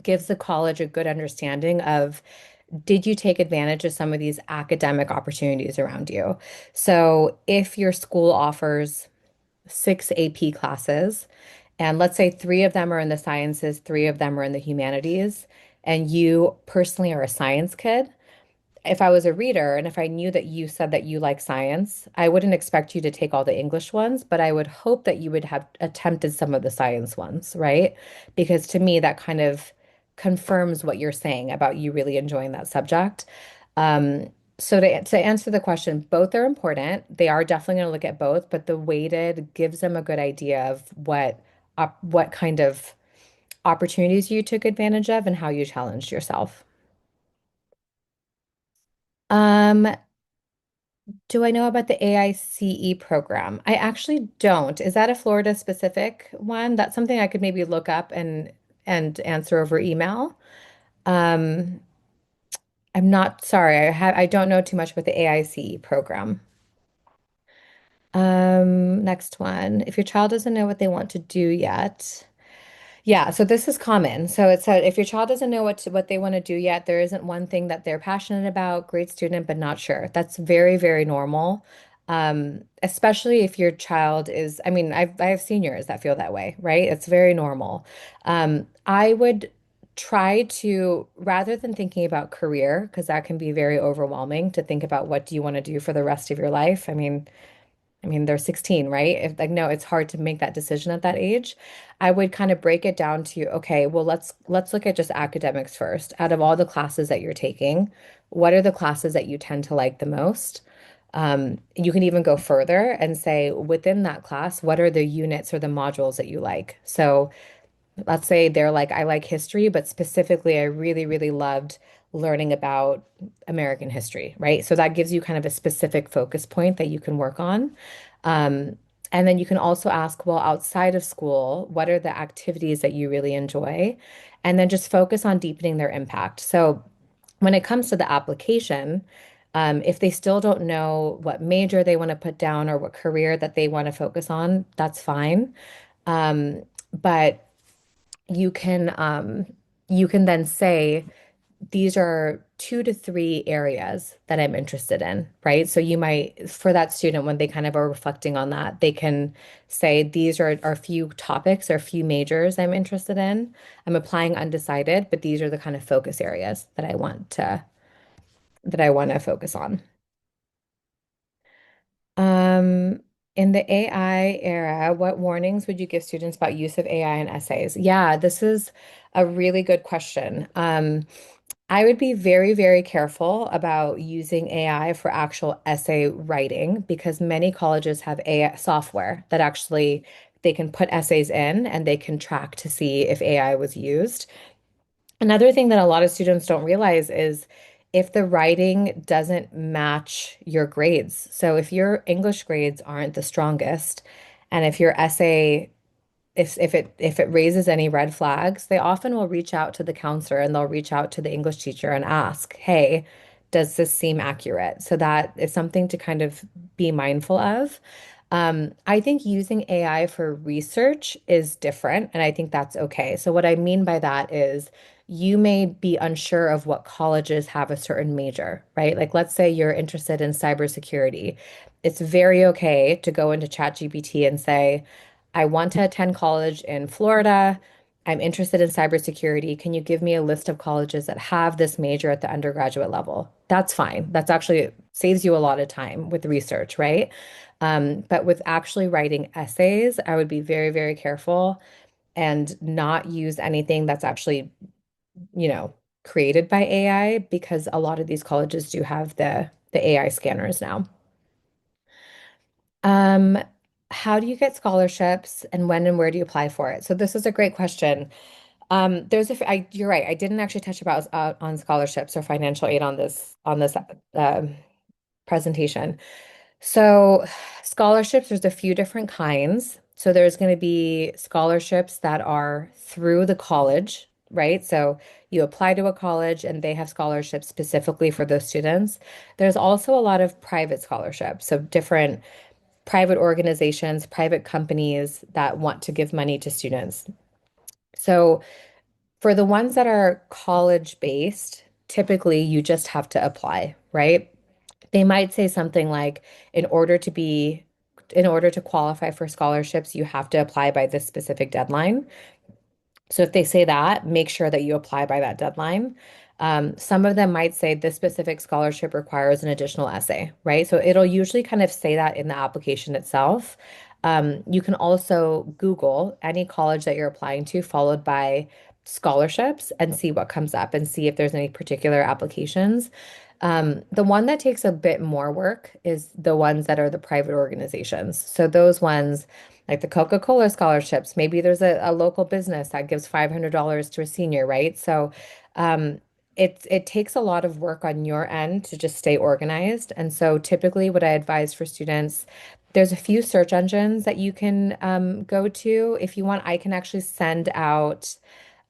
gives the college a good understanding of, did you take advantage of some of these academic opportunities around you? So if your school offers 6 AP classes and let's say three of them are in the sciences, three of them are in the humanities, and you personally are a science kid, if I was a reader and if I knew that you said that you like science, I wouldn't expect you to take all the English ones, but I would hope that you would have attempted some of the science ones, right? Because to me, that kind of confirms what you're saying about you really enjoying that subject. So to answer the question, both are important. They are definitely going to look at both, but the weighted gives them a good idea of what kind of opportunities you took advantage of and how you challenged yourself. Um, Do I know about the AICE program? I actually don't. Is that a Florida specific one? That's something I could maybe look up and answer over email. Um, I'm not sorry. I don't know too much about the AICE program. Next one. If your child doesn't know what they want to do yet. Yeah, so this is common. So it said if your child doesn't know what they want to do yet, there isn't one thing that they're passionate about, great student, but not sure. That's very, very normal. Especially if your child is, I mean, I have seniors that feel that way, right? It's very normal. I would try to, rather than thinking about career, because that can be very overwhelming to think about what do you want to do for the rest of your life. I mean, they're 16, right? If like no, it's hard to make that decision at that age. I would kind of break it down to, okay, well, let's look at just academics first. Out of all the classes that you're taking, what are the classes that you tend to like the most? You can even go further and say within that class, what are the units or the modules that you like? So let's say they're like, I like history, but specifically, I really, really loved learning about American history, right? So that gives you kind of a specific focus point that you can work on. Um, and then you can also ask, well, outside of school, what are the activities that you really enjoy? And then just focus on deepening their impact. So when it comes to the application, if they still don't know what major they want to put down or what career that they want to focus on, that's fine. But you can then say these are 2 to 3 areas that I'm interested in, right? So you might, for that student, when they kind of are reflecting on that, they can say these are a few topics or a few majors I'm interested in. I'm applying undecided, but these are the kind of focus areas that I want to focus on. Um, in the AI era, what warnings would you give students about use of AI in essays? Yeah, this is a really good question. I would be very, very careful about using AI for actual essay writing because many colleges have AI software that actually they can put essays in and they can track to see if AI was used. Another thing that a lot of students don't realize is if the writing doesn't match your grades. So if your English grades aren't the strongest, and if your essay if it raises any red flags, they often will reach out to the counselor and they'll reach out to the English teacher and ask, "Hey, does this seem accurate?" So that is something to kind of be mindful of. I think using AI for research is different, and I think that's okay. So what I mean by that is you may be unsure of what colleges have a certain major, right? Like let's say you're interested in cybersecurity. It's very okay to go into ChatGPT and say, I want to attend college in Florida. I'm interested in cybersecurity. Can you give me a list of colleges that have this major at the undergraduate level? That's fine. That's actually saves you a lot of time with research, right? But with actually writing essays, I would be very, very careful and not use anything that's actually, you know, created by AI because a lot of these colleges do have the AI scanners now. Um, how do you get scholarships and when and where do you apply for it? So this is a great question. You're right. I didn't actually touch about on scholarships or financial aid on this presentation. So scholarships, there's a few different kinds. So there's going to be scholarships that are through the college, right? So you apply to a college and they have scholarships specifically for those students. There's also a lot of private scholarships, so different private organizations, private companies that want to give money to students. So for the ones that are college based, typically you just have to apply, right? They might say something like, in order to be in order to qualify for scholarships, you have to apply by this specific deadline. So if they say that, make sure that you apply by that deadline. Some of them might say this specific scholarship requires an additional essay, right? So it'll usually kind of say that in the application itself. You can also Google any college that you're applying to, followed by scholarships, and see what comes up and see if there's any particular applications. The one that takes a bit more work is the ones that are the private organizations. So those ones, like the Coca-Cola scholarships, maybe there's a local business that gives $500 to a senior, right? So um, it takes a lot of work on your end to just stay organized. And so typically what I advise for students, there's a few search engines that you can go to. If you want, I can actually send out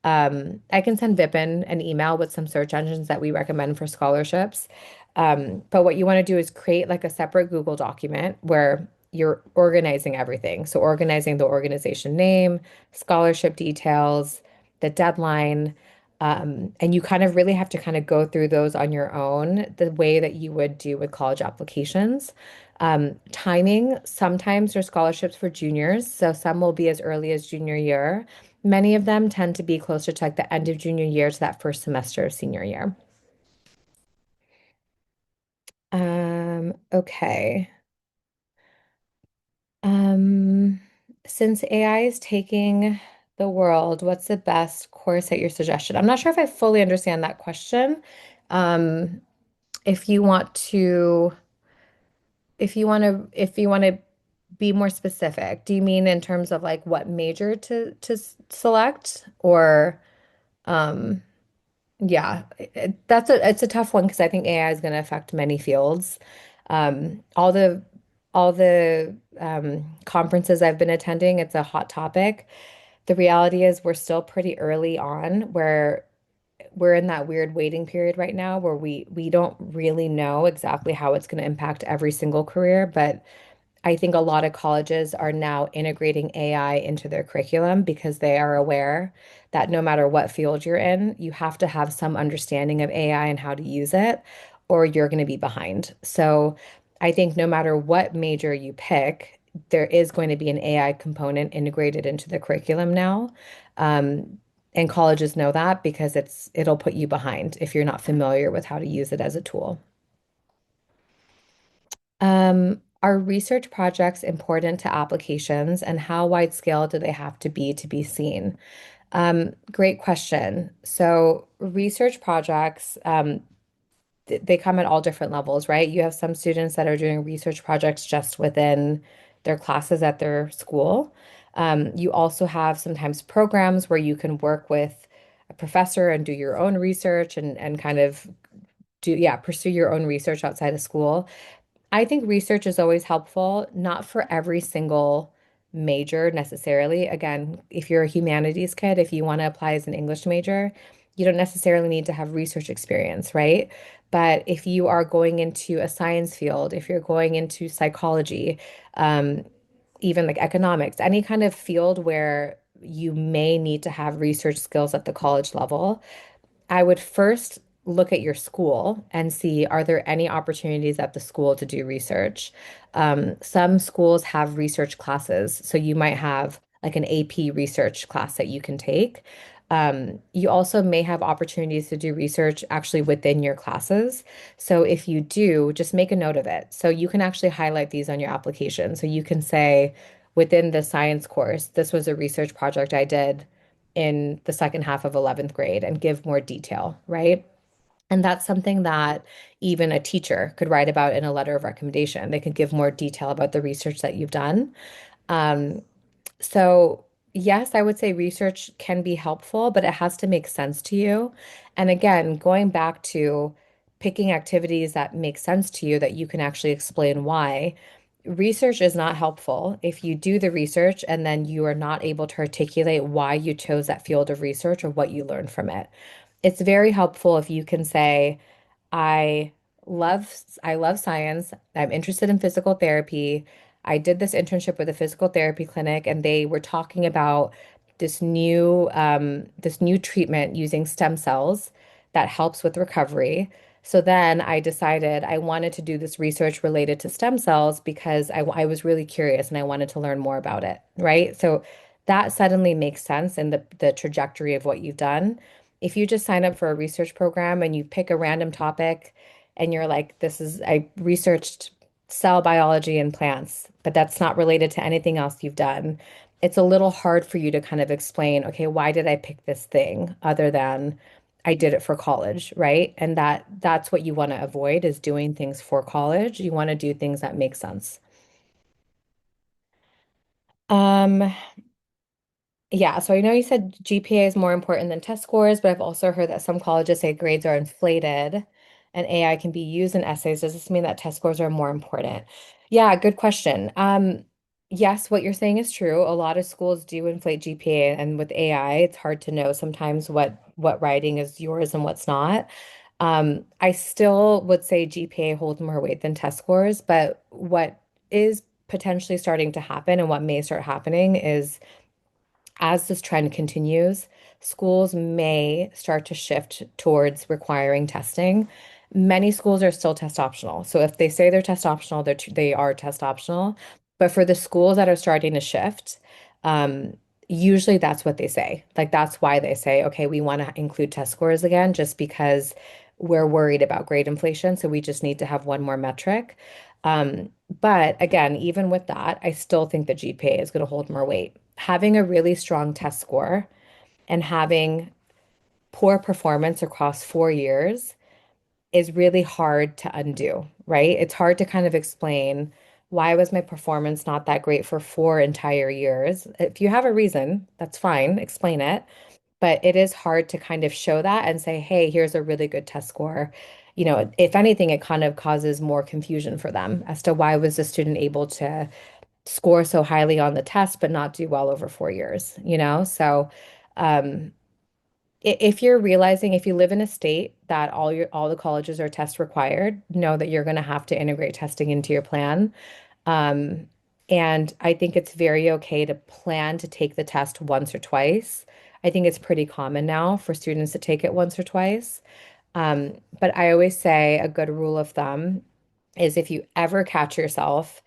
I can send Vipin an email with some search engines that we recommend for scholarships. But what you want to do is create like a separate Google document where you're organizing everything. So organizing the organization name, scholarship details, the deadline, and you kind of really have to kind of go through those on your own, the way that you would do with college applications. Timing, sometimes there's scholarships for juniors, so some will be as early as junior year. Many of them tend to be closer to like the end of junior year to that first semester of senior year. Okay. Um, since AI is taking the world, what's the best course at your suggestion? I'm not sure if I fully understand that question. Um, if you want to, if you want to be more specific, do you mean in terms of like what major to select or um yeah, it's a tough one because I think AI is going to affect many fields. Um, all the all the conferences I've been attending, it's a hot topic. The reality is we're still pretty early on where we're in that weird waiting period right now where we don't really know exactly how it's going to impact every single career, but I think a lot of colleges are now integrating AI into their curriculum because they are aware that no matter what field you're in, you have to have some understanding of AI and how to use it, or you're going to be behind. So I think no matter what major you pick, there is going to be an AI component integrated into the curriculum now. Um, and colleges know that because it'll put you behind if you're not familiar with how to use it as a tool. Are research projects important to applications, and how wide scale do they have to be seen? Great question. So research projects, they come at all different levels, right? You have some students that are doing research projects just within their classes at their school. You also have sometimes programs where you can work with a professor and do your own research and kind of pursue your own research outside of school. I think research is always helpful, not for every single major necessarily. Again, if you're a humanities kid, if you want to apply as an English major, you don't necessarily need to have research experience, right? But if you are going into a science field, if you're going into psychology, um, even like economics, any kind of field where you may need to have research skills at the college level, I would first look at your school and see are there any opportunities at the school to do research. Some schools have research classes, so you might have like an AP research class that you can take. You also may have opportunities to do research actually within your classes. So if you do, just make a note of it. So you can actually highlight these on your application. So you can say within the science course, this was a research project I did in the second half of 11th grade and give more detail, right? And that's something that even a teacher could write about in a letter of recommendation. They could give more detail about the research that you've done. Um, so, yes, I would say research can be helpful, but it has to make sense to you. And again, going back to picking activities that make sense to you that you can actually explain why. Research is not helpful if you do the research and then you are not able to articulate why you chose that field of research or what you learned from it. It's very helpful if you can say, I I love science. I'm interested in physical therapy. I did this internship with a physical therapy clinic and they were talking about this new treatment using stem cells that helps with recovery. So then I decided I wanted to do this research related to stem cells because I was really curious and I wanted to learn more about it, right? So that suddenly makes sense in the trajectory of what you've done. If you just sign up for a research program and you pick a random topic and you're like, I researched cell biology in plants, but that's not related to anything else you've done. It's a little hard for you to kind of explain, okay, why did I pick this thing other than I did it for college, right? And that's what you want to avoid is doing things for college. You want to do things that make sense. Um, Yeah, so I know you said GPA is more important than test scores, but I've also heard that some colleges say grades are inflated and AI can be used in essays. Does this mean that test scores are more important? Yeah, good question. Yes, what you're saying is true. A lot of schools do inflate GPA, and with AI, it's hard to know sometimes what writing is yours and what's not. I still would say GPA holds more weight than test scores, but what is potentially starting to happen and what may start happening is as this trend continues, schools may start to shift towards requiring testing. Many schools are still test optional. So if they say they're test optional, they are test optional. But for the schools that are starting to shift, um, usually that's what they say. Like that's why they say, okay, we want to include test scores again, just because we're worried about grade inflation. So we just need to have one more metric. But again, even with that, I still think the GPA is going to hold more weight. Having a really strong test score and having poor performance across 4 years is really hard to undo, right? It's hard to kind of explain why was my performance not that great for 4 entire years. If you have a reason, that's fine, explain it. But it is hard to kind of show that and say, hey, here's a really good test score. If anything, it kind of causes more confusion for them as to why was the student able to score so highly on the test but not do well over 4 years. So um, if you're realizing if you live in a state that all the colleges are test required, know that you're going to have to integrate testing into your plan. Um, and I think it's very okay to plan to take the test once or twice. I think it's pretty common now for students to take it once or twice. But I always say a good rule of thumb is if you ever catch yourself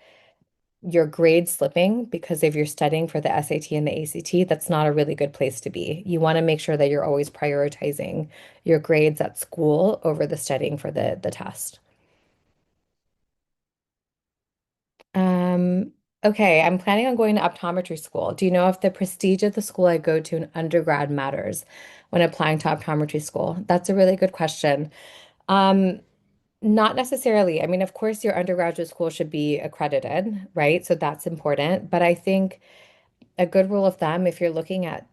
your grade slipping because if you're studying for the SAT and the ACT, that's not a really good place to be. You want to make sure that you're always prioritizing your grades at school over the studying for the test. Um, okay, I'm planning on going to optometry school. Do you know if the prestige of the school I go to in undergrad matters when applying to optometry school? That's a really good question. Um, Not necessarily. I mean, of course, your undergraduate school should be accredited, right? So that's important. But I think a good rule of thumb, if you're looking at,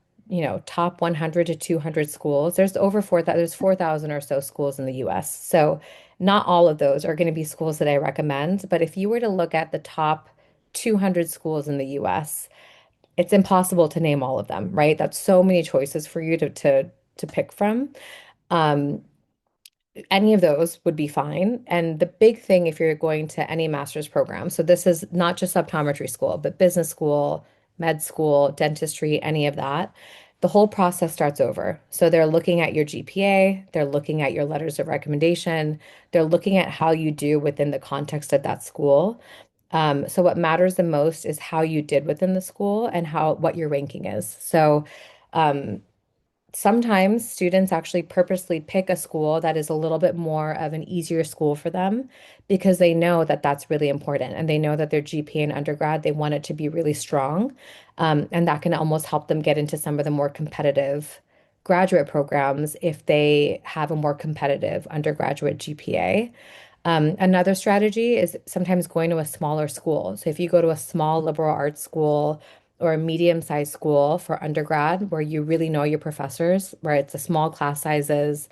top 100 to 200 schools, there's 4,000 or so schools in the US. So not all of those are going to be schools that I recommend. But if you were to look at the top 200 schools in the US, it's impossible to name all of them, right? That's so many choices for you to pick from. Um, any of those would be fine. And the big thing, if you're going to any master's program, so this is not just optometry school, but business school, med school, dentistry, any of that, the whole process starts over. So they're looking at your GPA, they're looking at your letters of recommendation, they're looking at how you do within the context of that school. So what matters the most is how you did within the school and what your ranking is. So um, sometimes students actually purposely pick a school that is a little bit more of an easier school for them because they know that that's really important and they know that their GPA in undergrad, they want it to be really strong. And that can almost help them get into some of the more competitive graduate programs if they have a more competitive undergraduate GPA. Another strategy is sometimes going to a smaller school. So if you go to a small liberal arts school or a medium-sized school for undergrad where you really know your professors, where it's a small class sizes,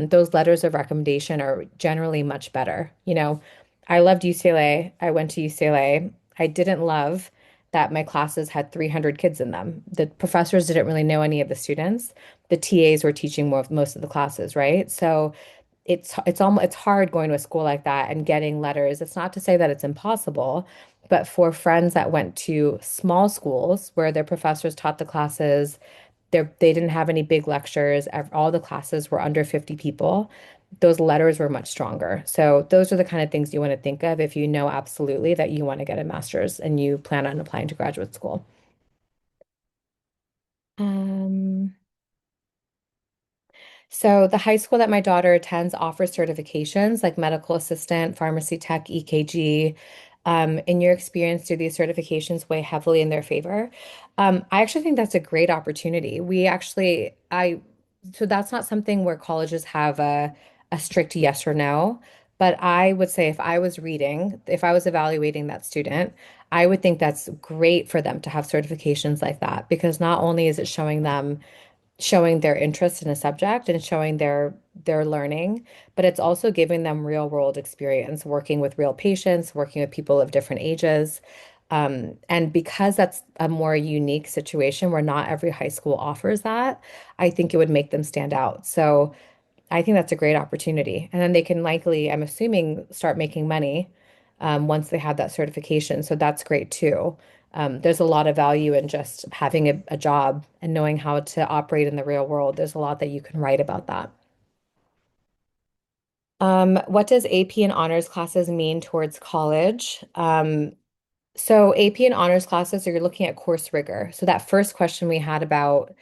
those letters of recommendation are generally much better. I loved UCLA. I went to UCLA. I didn't love that my classes had 300 kids in them. The professors didn't really know any of the students. The TAs were teaching most of the classes, right? So it's hard going to a school like that and getting letters. It's not to say that it's impossible, but for friends that went to small schools where their professors taught the classes, they didn't have any big lectures. All the classes were under 50 people. those letters were much stronger. So those are the kind of things you want to think of if you know absolutely that you want to get a master's and you plan on applying to graduate school. Um, So the high school that my daughter attends offers certifications like medical assistant, pharmacy tech, EKG. In your experience, do these certifications weigh heavily in their favor? I actually think that's a great opportunity. So that's not something where colleges have a strict yes or no. But I would say if I was evaluating that student, I would think that's great for them to have certifications like that because not only is it showing their interest in a subject and showing their learning, but it's also giving them real world experience working with real patients, working with people of different ages. And because that's a more unique situation where not every high school offers that, I think it would make them stand out. So I think that's a great opportunity. And then they can likely, I'm assuming, start making money once they have that certification. So that's great too. There's a lot of value in just having a job and knowing how to operate in the real world. There's a lot that you can write about that. What does AP and honors classes mean towards college? So AP and honors classes, so you're looking at course rigor. So that first question we had about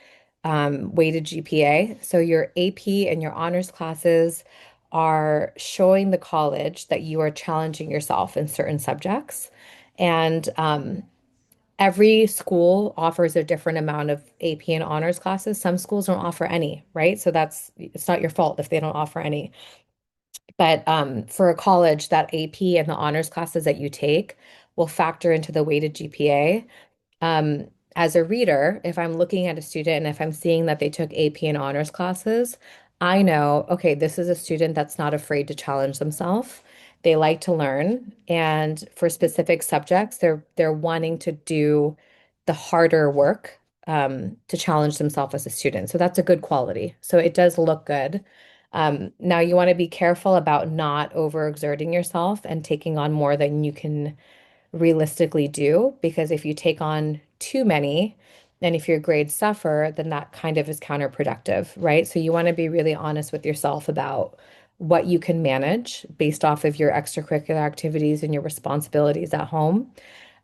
weighted GPA. So your AP and your honors classes are showing the college that you are challenging yourself in certain subjects. And every school offers a different amount of AP and honors classes. Some schools don't offer any, right? So it's not your fault if they don't offer any. But for a college, that AP and the honors classes that you take will factor into the weighted GPA. Um, as a reader, if I'm looking at a student and if I'm seeing that they took AP and honors classes, I know, okay, this is a student that's not afraid to challenge themselves. They like to learn, and for specific subjects, they're wanting to do the harder work to challenge themselves as a student. So that's a good quality. So it does look good. Now you want to be careful about not overexerting yourself and taking on more than you can realistically do, because if you take on too many and if your grades suffer, then that kind of is counterproductive, right? So you want to be really honest with yourself about what you can manage based off of your extracurricular activities and your responsibilities at home,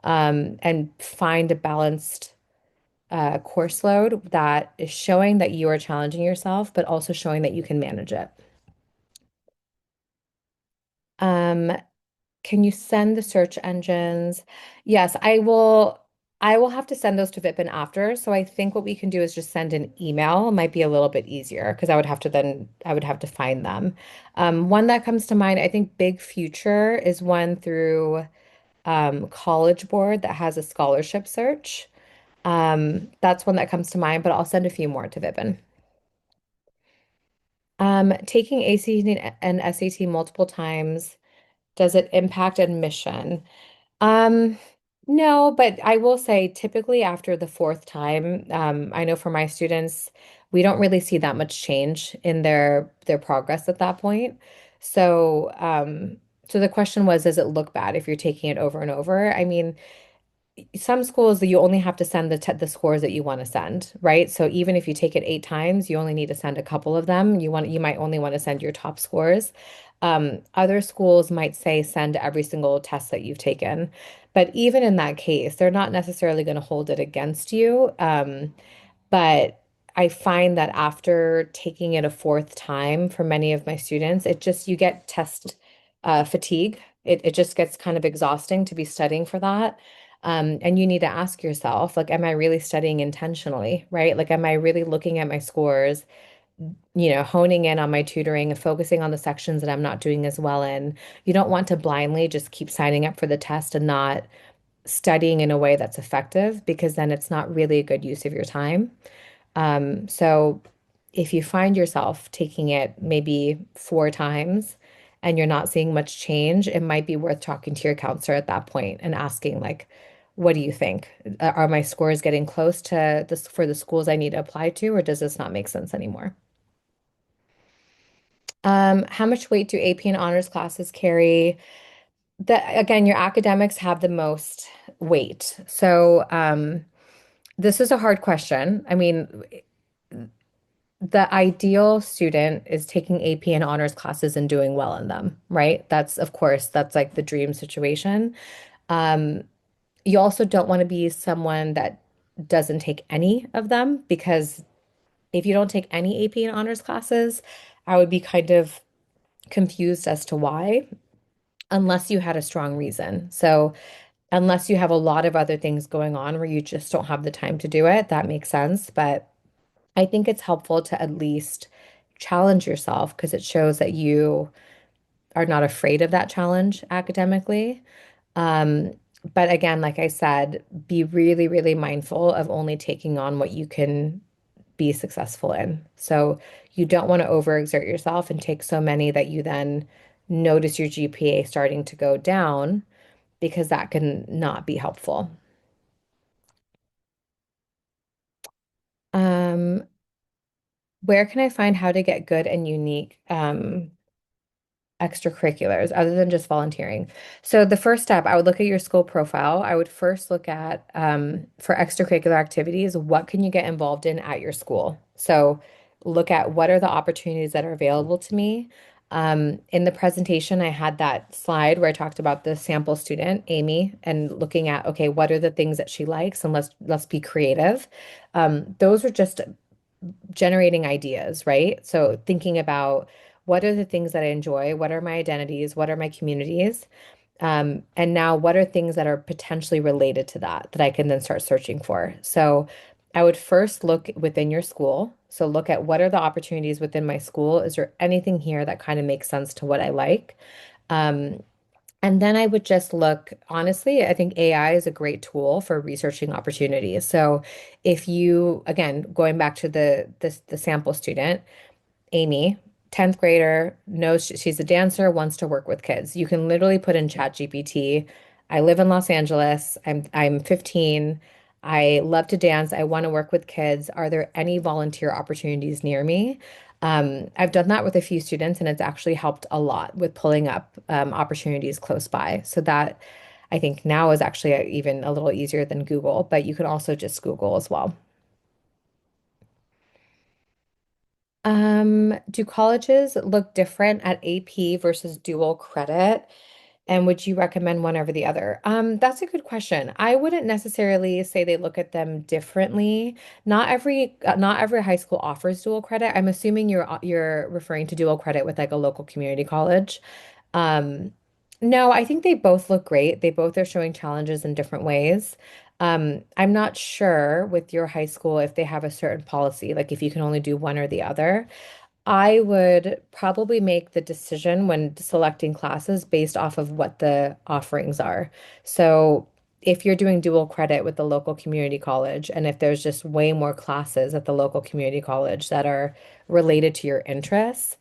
and find a balanced course load that is showing that you are challenging yourself, but also showing that you can manage it. Um, Can you send the search engines? Yes, I will. I will have to send those to Vipin after. So I think what we can do is just send an email. It might be a little bit easier because I would have to find them. One that comes to mind, I think Big Future is one through College Board that has a scholarship search. That's one that comes to mind, but I'll send a few more to Vipin. Taking ACT and SAT multiple times, does it impact admission? Um, no, but I will say typically after the fourth time, I know for my students, we don't really see that much change in their progress at that point. So, so the question was, does it look bad if you're taking it over and over? I mean, some schools you only have to send the scores that you want to send, right? So even if you take it 8 times, you only need to send a couple of them. You might only want to send your top scores. Other schools might say send every single test that you've taken. But even in that case, they're not necessarily going to hold it against you. But I find that after taking it a fourth time for many of my students, you get test fatigue. It just gets kind of exhausting to be studying for that. And you need to ask yourself, like, am I really studying intentionally, right? Like, am I really looking at my scores, honing in on my tutoring and focusing on the sections that I'm not doing as well in? You don't want to blindly just keep signing up for the test and not studying in a way that's effective because then it's not really a good use of your time. So if you find yourself taking it maybe 4 times and you're not seeing much change, it might be worth talking to your counselor at that point and asking, like, what do you think? Are my scores getting close to this for the schools I need to apply to, or does this not make sense anymore? How much weight do AP and honors classes carry? Again, your academics have the most weight. So, this is a hard question. I mean, the ideal student is taking AP and honors classes and doing well in them, right? That's, of course, that's like the dream situation. Um, you also don't want to be someone that doesn't take any of them because if you don't take any AP and honors classes, I would be kind of confused as to why, unless you had a strong reason. So, unless you have a lot of other things going on where you just don't have the time to do it, that makes sense. But I think it's helpful to at least challenge yourself because it shows that you are not afraid of that challenge academically. Um, but again, like I said, be really, really mindful of only taking on what you can be successful in. So you don't want to overexert yourself and take so many that you then notice your GPA starting to go down because that can not be helpful. Um, where can I find how to get good and unique extracurriculars other than just volunteering? So the first step, I would look at your school profile. I would first look at for extracurricular activities, what can you get involved in at your school? So look at what are the opportunities that are available to me. In the presentation, I had that slide where I talked about the sample student, Amy, and looking at, okay, what are the things that she likes, and let's be creative. Those are just generating ideas, right? So thinking about what are the things that I enjoy, what are my identities, what are my communities, and now what are things that are potentially related to that I can then start searching for. So I would first look within your school. So look at what are the opportunities within my school? Is there anything here that kind of makes sense to what I like? Um, and then I would just look, honestly, I think AI is a great tool for researching opportunities. So if you, again, going back to the sample student, Amy, 10th grader, knows she's a dancer, wants to work with kids. You can literally put in Chat GPT, I live in Los Angeles. I'm 15. I love to dance. I want to work with kids. Are there any volunteer opportunities near me? I've done that with a few students, and it's actually helped a lot with pulling up opportunities close by. So that I think now is actually even a little easier than Google, but you can also just Google as well. Do colleges look different at AP versus dual credit? And would you recommend one over the other? That's a good question. I wouldn't necessarily say they look at them differently. Not every high school offers dual credit. I'm assuming you're referring to dual credit with like a local community college. Um, no, I think they both look great. They both are showing challenges in different ways. I'm not sure with your high school if they have a certain policy, like if you can only do one or the other. I would probably make the decision when selecting classes based off of what the offerings are. So if you're doing dual credit with the local community college, and if there's just way more classes at the local community college that are related to your interests,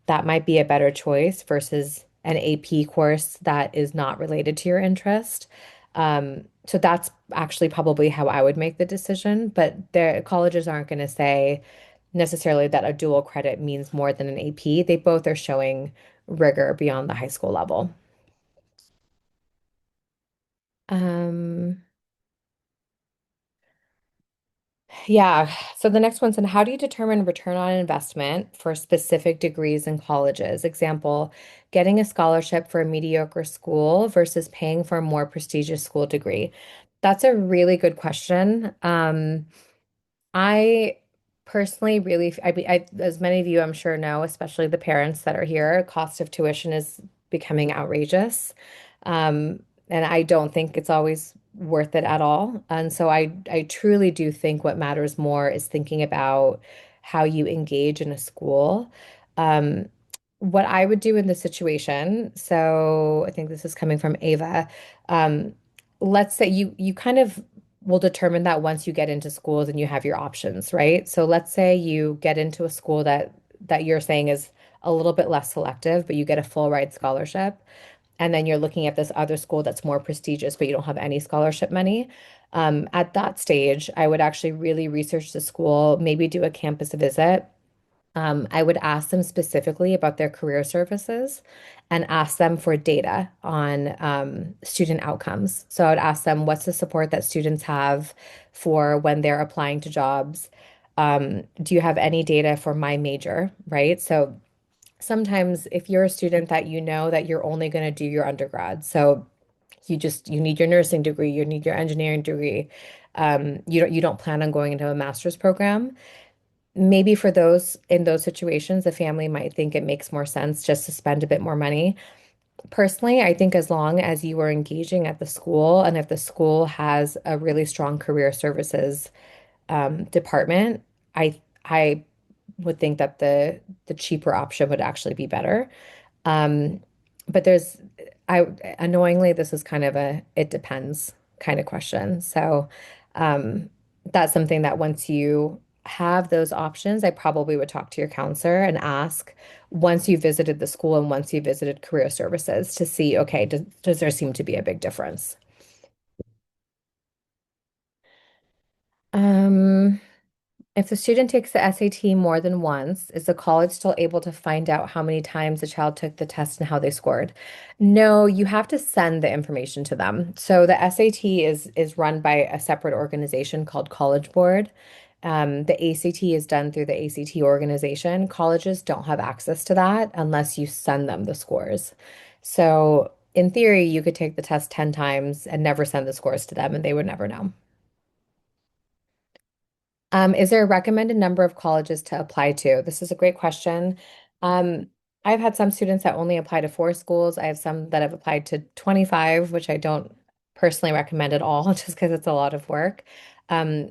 that might be a better choice versus an AP course that is not related to your interest. So that's actually probably how I would make the decision, but the colleges aren't going to say necessarily that a dual credit means more than an AP. They both are showing rigor beyond the high school level. Um, yeah. So the next one's, and how do you determine return on investment for specific degrees in colleges? Example, getting a scholarship for a mediocre school versus paying for a more prestigious school degree. That's a really good question. I personally really, as many of you I'm sure know, especially the parents that are here, cost of tuition is becoming outrageous. And I don't think it's always worth it at all. And so I truly do think what matters more is thinking about how you engage in a school. Um, what I would do in this situation, so I think this is coming from Ava. Um, let's say you kind of will determine that once you get into schools and you have your options, right? So let's say you get into a school that you're saying is a little bit less selective, but you get a full ride scholarship, and then you're looking at this other school that's more prestigious, but you don't have any scholarship money. At that stage, I would actually really research the school, maybe do a campus visit. I would ask them specifically about their career services and ask them for data on student outcomes. So I would ask them what's the support that students have for when they're applying to jobs. Do you have any data for my major, right? So sometimes if you're a student that you know that you're only going to do your undergrad, so you need your nursing degree, you need your engineering degree, you don't plan on going into a master's program. Maybe for those in those situations, the family might think it makes more sense just to spend a bit more money. Personally, I think as long as you are engaging at the school and if the school has a really strong career services department, I would think that the cheaper option would actually be better. Um, but I annoyingly, this is kind of a it depends kind of question. So um, that's something that once you have those options, I probably would talk to your counselor and ask once you visited the school and once you visited career services to see, okay, does there seem to be a big difference? Um, If the student takes the SAT more than once, is the college still able to find out how many times the child took the test and how they scored? No, you have to send the information to them. So the SAT is run by a separate organization called College Board. The ACT is done through the ACT organization. Colleges don't have access to that unless you send them the scores. So in theory, you could take the test 10 times and never send the scores to them, and they would never know. Is there a recommended number of colleges to apply to? This is a great question. Um, I've had some students that only apply to 4 schools. I have some that have applied to 25, which I don't personally recommend at all, just because it's a lot of work.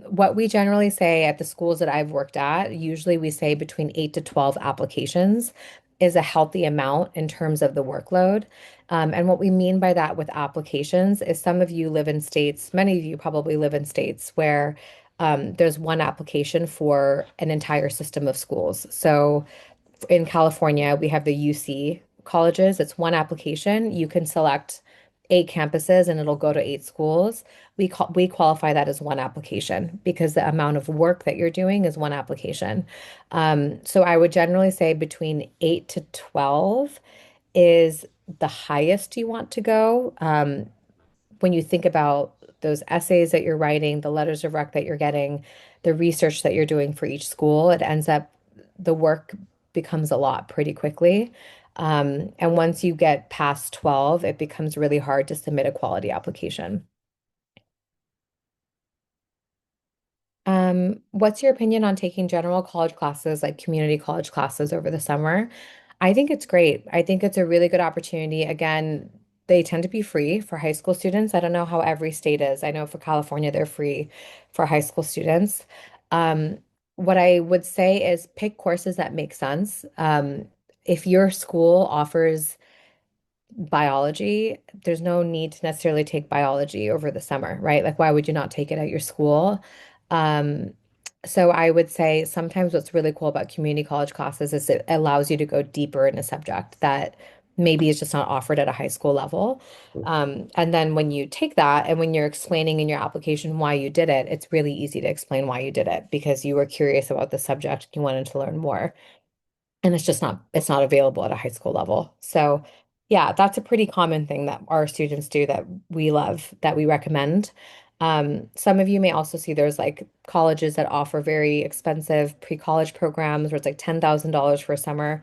What we generally say at the schools that I've worked at, usually we say between 8 to 12 applications is a healthy amount in terms of the workload. And what we mean by that with applications is some of you live in states, many of you probably live in states where there's one application for an entire system of schools. So in California, we have the UC colleges. It's one application. You can select 8 campuses and it'll go to 8 schools. We qualify that as one application because the amount of work that you're doing is one application. So I would generally say between 8 to 12 is the highest you want to go. When you think about those essays that you're writing, the letters of rec that you're getting, the research that you're doing for each school, it ends up the work becomes a lot pretty quickly. And once you get past 12, it becomes really hard to submit a quality application. What's your opinion on taking general college classes, like community college classes over the summer? I think it's great. I think it's a really good opportunity. Again, they tend to be free for high school students. I don't know how every state is. I know for California, they're free for high school students. Um, what I would say is pick courses that make sense. If your school offers biology, there's no need to necessarily take biology over the summer, right? Like, why would you not take it at your school? Um, so I would say sometimes what's really cool about community college classes is it allows you to go deeper in a subject that maybe is just not offered at a high school level. And then when you take that and when you're explaining in your application why you did it, it's really easy to explain why you did it because you were curious about the subject, you wanted to learn more and it's not available at a high school level. So yeah, that's a pretty common thing that our students do that we love, that we recommend. Some of you may also see there's like colleges that offer very expensive pre-college programs where it's like $10,000 for a summer.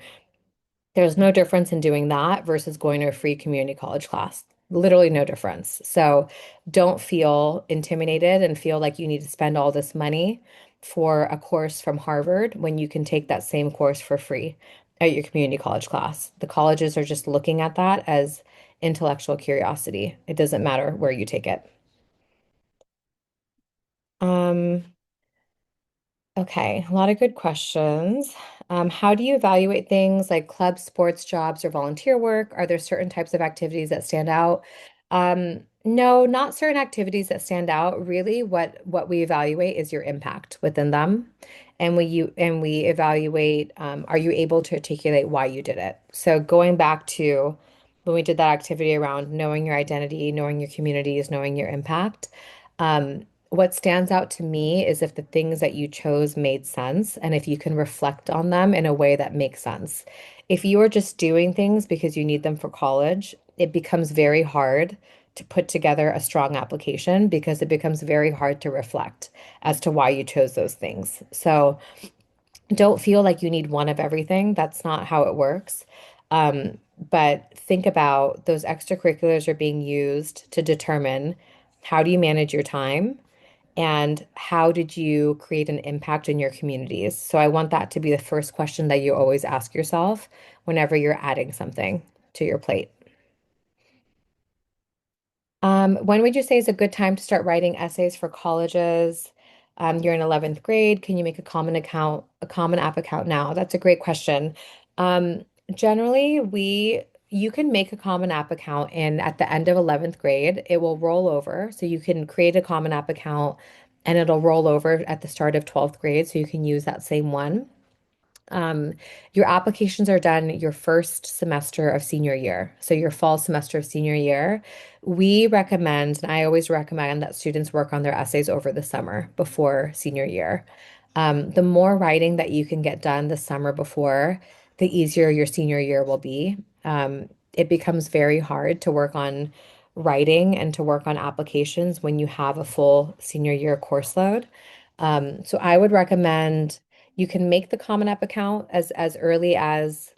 There's no difference in doing that versus going to a free community college class. Literally no difference. So don't feel intimidated and feel like you need to spend all this money for a course from Harvard when you can take that same course for free at your community college class. The colleges are just looking at that as intellectual curiosity. It doesn't matter where you take it. Um, Okay, a lot of good questions. How do you evaluate things like clubs, sports, jobs, or volunteer work? Are there certain types of activities that stand out? No, not certain activities that stand out. Really, what we evaluate is your impact within them, and we evaluate, are you able to articulate why you did it? So going back to when we did that activity around knowing your identity, knowing your communities, knowing your impact. What stands out to me is if the things that you chose made sense and if you can reflect on them in a way that makes sense. If you are just doing things because you need them for college, it becomes very hard to put together a strong application because it becomes very hard to reflect as to why you chose those things. So don't feel like you need one of everything. That's not how it works. But think about those extracurriculars are being used to determine how do you manage your time and how did you create an impact in your communities. So I want that to be the first question that you always ask yourself whenever you're adding something to your plate. When would you say is a good time to start writing essays for colleges? You're in 11th grade. Can you make a common app account now? That's a great question. Generally, you can make a common app account and at the end of 11th grade, it will roll over. So you can create a common app account and it'll roll over at the start of 12th grade. So you can use that same one. Um, your applications are done your first semester of senior year. So your fall semester of senior year. We recommend, and I always recommend that students work on their essays over the summer before senior year. The more writing that you can get done the summer before, the easier your senior year will be. It becomes very hard to work on writing and to work on applications when you have a full senior year course load. So I would recommend you can make the Common App account as early as,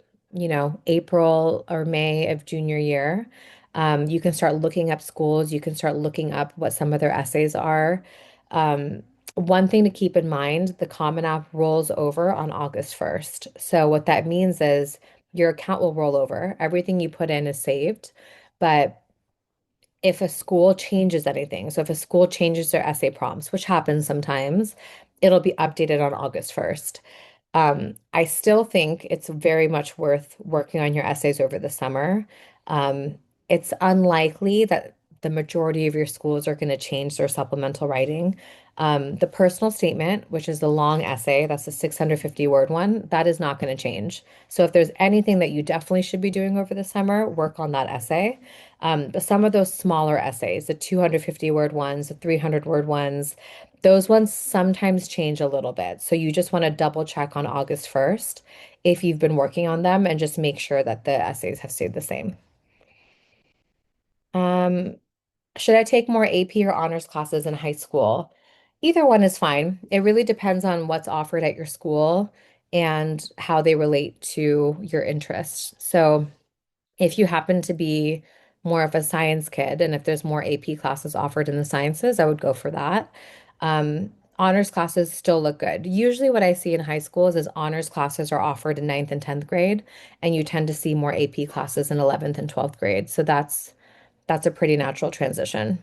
April or May of junior year. You can start looking up schools. You can start looking up what some of their essays are. Um, One thing to keep in mind, the Common App rolls over on August 1st. So what that means is your account will roll over. Everything you put in is saved, but if a school changes anything, so if a school changes their essay prompts, which happens sometimes, it'll be updated on August 1st. I still think it's very much worth working on your essays over the summer. Um, it's unlikely that the majority of your schools are going to change their supplemental writing. The personal statement, which is the long essay, that's a 650 word one, that is not going to change. So if there's anything that you definitely should be doing over the summer, work on that essay. But some of those smaller essays, the 250 word ones, the 300 word ones, those ones sometimes change a little bit. So you just want to double check on August 1st if you've been working on them and just make sure that the essays have stayed the same. Um, should I take more AP or honors classes in high school? Either one is fine. It really depends on what's offered at your school and how they relate to your interests. So if you happen to be more of a science kid and if there's more AP classes offered in the sciences, I would go for that. Honors classes still look good. Usually, what I see in high schools is honors classes are offered in ninth and 10th grade, and you tend to see more AP classes in 11th and 12th grade. So that's a pretty natural transition.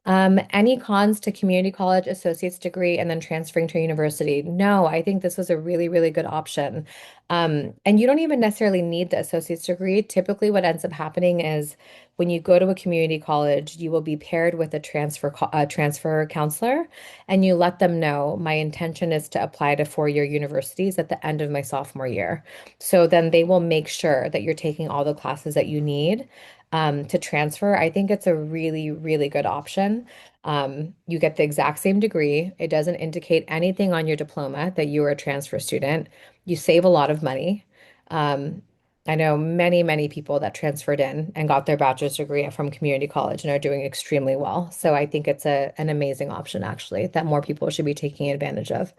Any cons to community college associate's degree and then transferring to university? No, I think this was a really, really good option. And you don't even necessarily need the associate's degree. Typically, what ends up happening is when you go to a community college, you will be paired with a transfer counselor, and you let them know my intention is to apply to four-year universities at the end of my sophomore year. So then they will make sure that you're taking all the classes that you need to transfer. I think it's a really, really good option. You get the exact same degree. It doesn't indicate anything on your diploma that you are a transfer student. You save a lot of money. Um, I know many, many people that transferred in and got their bachelor's degree from community college and are doing extremely well. So I think it's an amazing option, actually, that more people should be taking advantage of.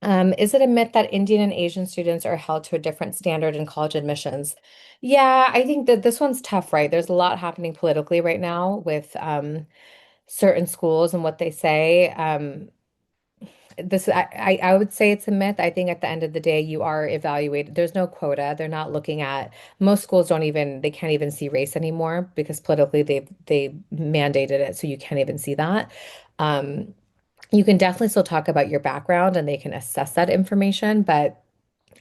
Is it a myth that Indian and Asian students are held to a different standard in college admissions? Yeah, I think that this one's tough, right? There's a lot happening politically right now with certain schools and what they say. I would say it's a myth. I think at the end of the day, you are evaluated. There's no quota. They're not looking at most schools they can't even see race anymore because politically they mandated it, so you can't even see that. Um, you can definitely still talk about your background and they can assess that information. But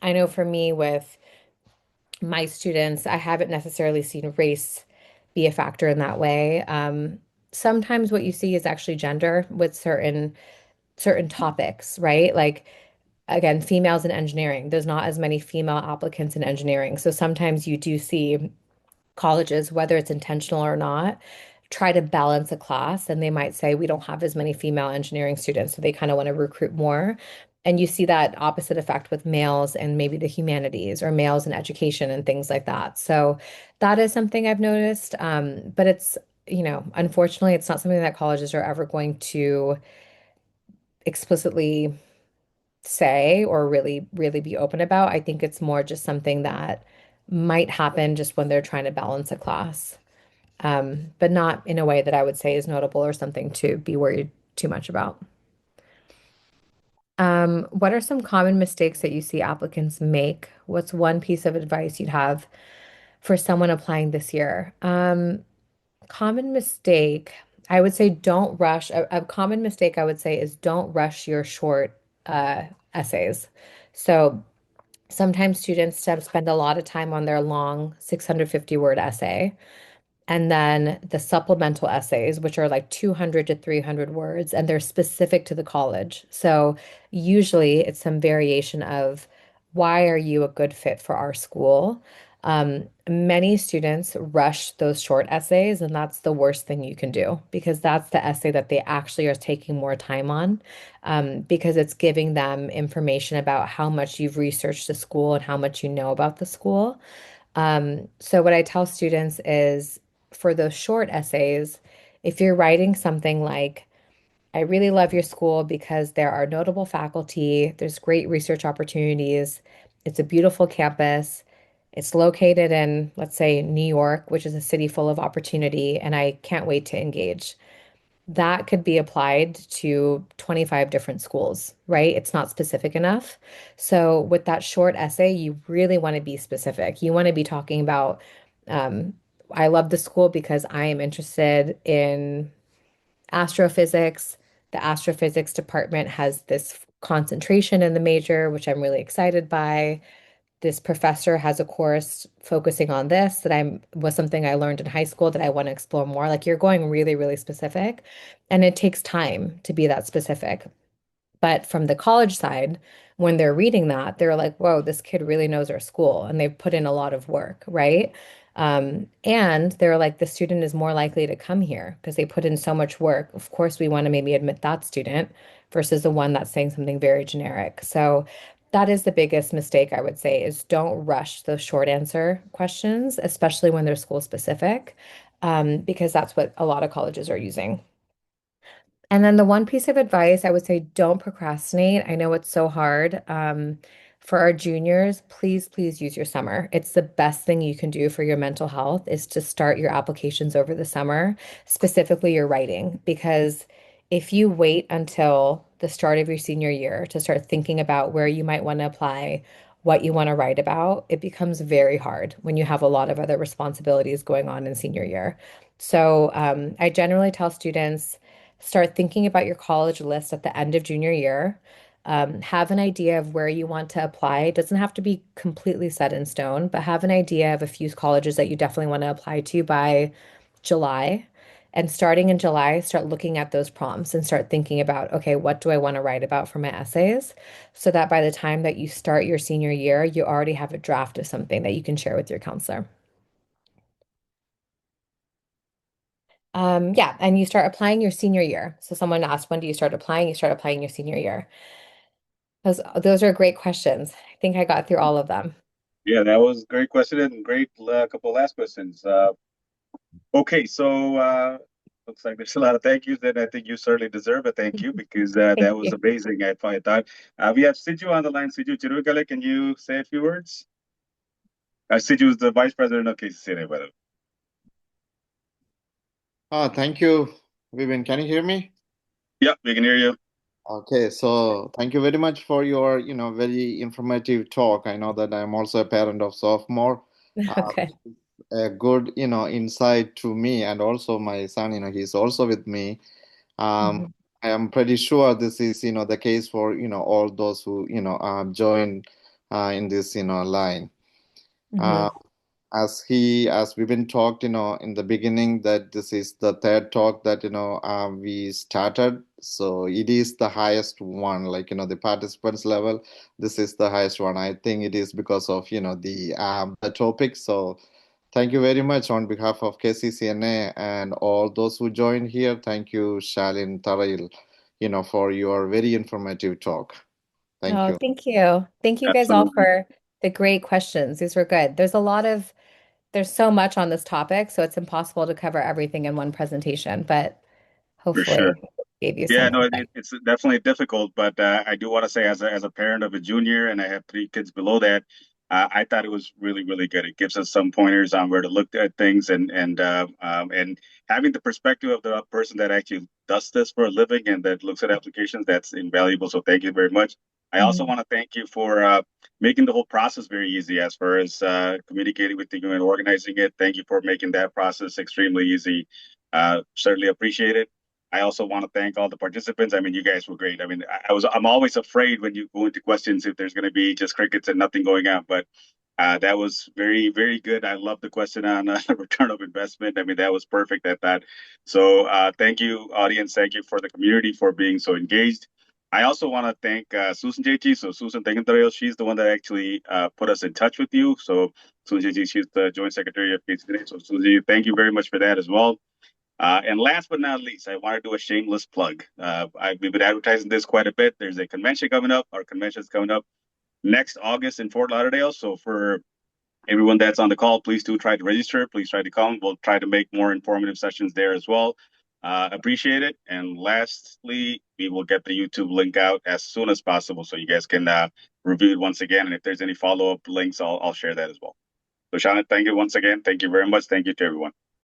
I know for me, with my students, I haven't necessarily seen race be a factor in that way. Sometimes what you see is actually gender with certain topics, right? Like again, females in engineering. There's not as many female applicants in engineering. So sometimes you do see colleges, whether it's intentional or not, try to balance a class and they might say we don't have as many female engineering students, so they kind of want to recruit more. And you see that opposite effect with males and maybe the humanities or males in education and things like that. So that is something I've noticed. But it's, unfortunately, it's not something that colleges are ever going to explicitly say or really, really be open about. I think it's more just something that might happen just when they're trying to balance a class, but not in a way that I would say is notable or something to be worried too much about. What are some common mistakes that you see applicants make? What's one piece of advice you'd have for someone applying this year? Common mistake, I would say don't rush. A common mistake I would say is don't rush your short essays. So sometimes students spend a lot of time on their long 650 word essay. And then the supplemental essays, which are like 200 to 300 words, and they're specific to the college. So usually it's some variation of why are you a good fit for our school? Many students rush those short essays, and that's the worst thing you can do because that's the essay that they actually are taking more time on, because it's giving them information about how much you've researched the school and how much you know about the school. So what I tell students is for those short essays, if you're writing something like, I really love your school because there are notable faculty, there's great research opportunities, it's a beautiful campus, it's located in, let's say, New York, which is a city full of opportunity, and I can't wait to engage, that could be applied to 25 different schools, right? It's not specific enough. So with that short essay, you really want to be specific. You want to be talking about, um, I love the school because I am interested in astrophysics. The astrophysics department has this concentration in the major, which I'm really excited by. This professor has a course focusing on this that I'm was something I learned in high school that I want to explore more. Like you're going really, really specific, and it takes time to be that specific. But from the college side, when they're reading that, they're like, whoa, this kid really knows our school and they've put in a lot of work, right? And they're like, the student is more likely to come here because they put in so much work. Of course, we want to maybe admit that student versus the one that's saying something very generic. So that is the biggest mistake I would say is don't rush those short answer questions, especially when they're school specific, because that's what a lot of colleges are using. And then the one piece of advice I would say, don't procrastinate. I know it's so hard. For our juniors, please, please use your summer. It's the best thing you can do for your mental health is to start your applications over the summer, specifically your writing, because if you wait until the start of your senior year to start thinking about where you might want to apply, what you want to write about, it becomes very hard when you have a lot of other responsibilities going on in senior year. So I generally tell students, start thinking about your college list at the end of junior year. Have an idea of where you want to apply. It doesn't have to be completely set in stone, but have an idea of a few colleges that you definitely want to apply to by July. And starting in July, start looking at those prompts and start thinking about, okay, what do I want to write about for my essays? So that by the time that you start your senior year, you already have a draft of something that you can share with your counselor. Yeah, and you start applying your senior year. So someone asked, when do you start applying? You start applying your senior year. Those are great questions. I think I got through all of them. Yeah, that was a great question and great couple last questions. Okay, so looks like there's a lot of thank yous, and I think you certainly deserve a thank you because Thank that was you. amazing. I thought we have Siju on the line. Siju Chirugale, can you say a few words? Siju is the vice president of KCCNA, by the way. Thank you, Vivian. Can you hear me? Yeah, we can hear you. Okay, so thank you very much for your, very informative talk. I know that I'm also a parent of sophomore. Okay. A good, insight to me and also my son, he's also with me. Um, Mhm. I am pretty sure this is, the case for, all those who, join in this, line. Uh, Mhm. as we've been talked in the beginning that this is the third talk that we started, so it is the highest one, like the participants level. This is the highest one. I think it is because of the topic. So thank you very much on behalf of KCCNA and all those who joined here. Thank you, Shalyn Tharayil, for your very informative talk. Thank Oh, you. thank you. Thank you guys all Absolutely, for the great questions. These were good. There's so much on this topic, so it's impossible to cover everything in one presentation, but for sure. hopefully it gave you Yeah, no, something. it's definitely difficult, but I do want to say, as a parent of a junior, and I have three kids below that, I thought it was really, really good. It gives us some pointers on where to look at things, and having the perspective of the person that actually does this for a living and that looks at applications, that's invaluable. So thank you very much. I also Mhm. want to thank you for making the whole process very easy as far as communicating with you and organizing it. Thank you for making that process extremely easy. Certainly appreciate it. I also want to thank all the participants. I mean, you guys were great. I mean, I'm always afraid when you go into questions if there's going to be just crickets and nothing going on, but that was very, very good. I love the question on return of investment. I mean, that was perfect at that. So thank you, audience. Thank you for the community for being so engaged. I also want to thank Susan JT. So Susan Tharayil, she's the one that actually put us in touch with you. So Susan JT, she's the Joint Secretary of KCNA. So Susan, thank you very much for that as well. And last but not least, I want to do a shameless plug. We've been advertising this quite a bit. There's a convention coming up. Our convention is coming up next August in Fort Lauderdale. So for everyone that's on the call, please do try to register. Please try to come. We'll try to make more informative sessions there as well. Appreciate it. And lastly, we will get the YouTube link out as soon as possible so you guys can review it once again. And if there's any follow-up links, I'll share that as well. So Shalyn, thank you once again. Thank you very much. Thank you to everyone.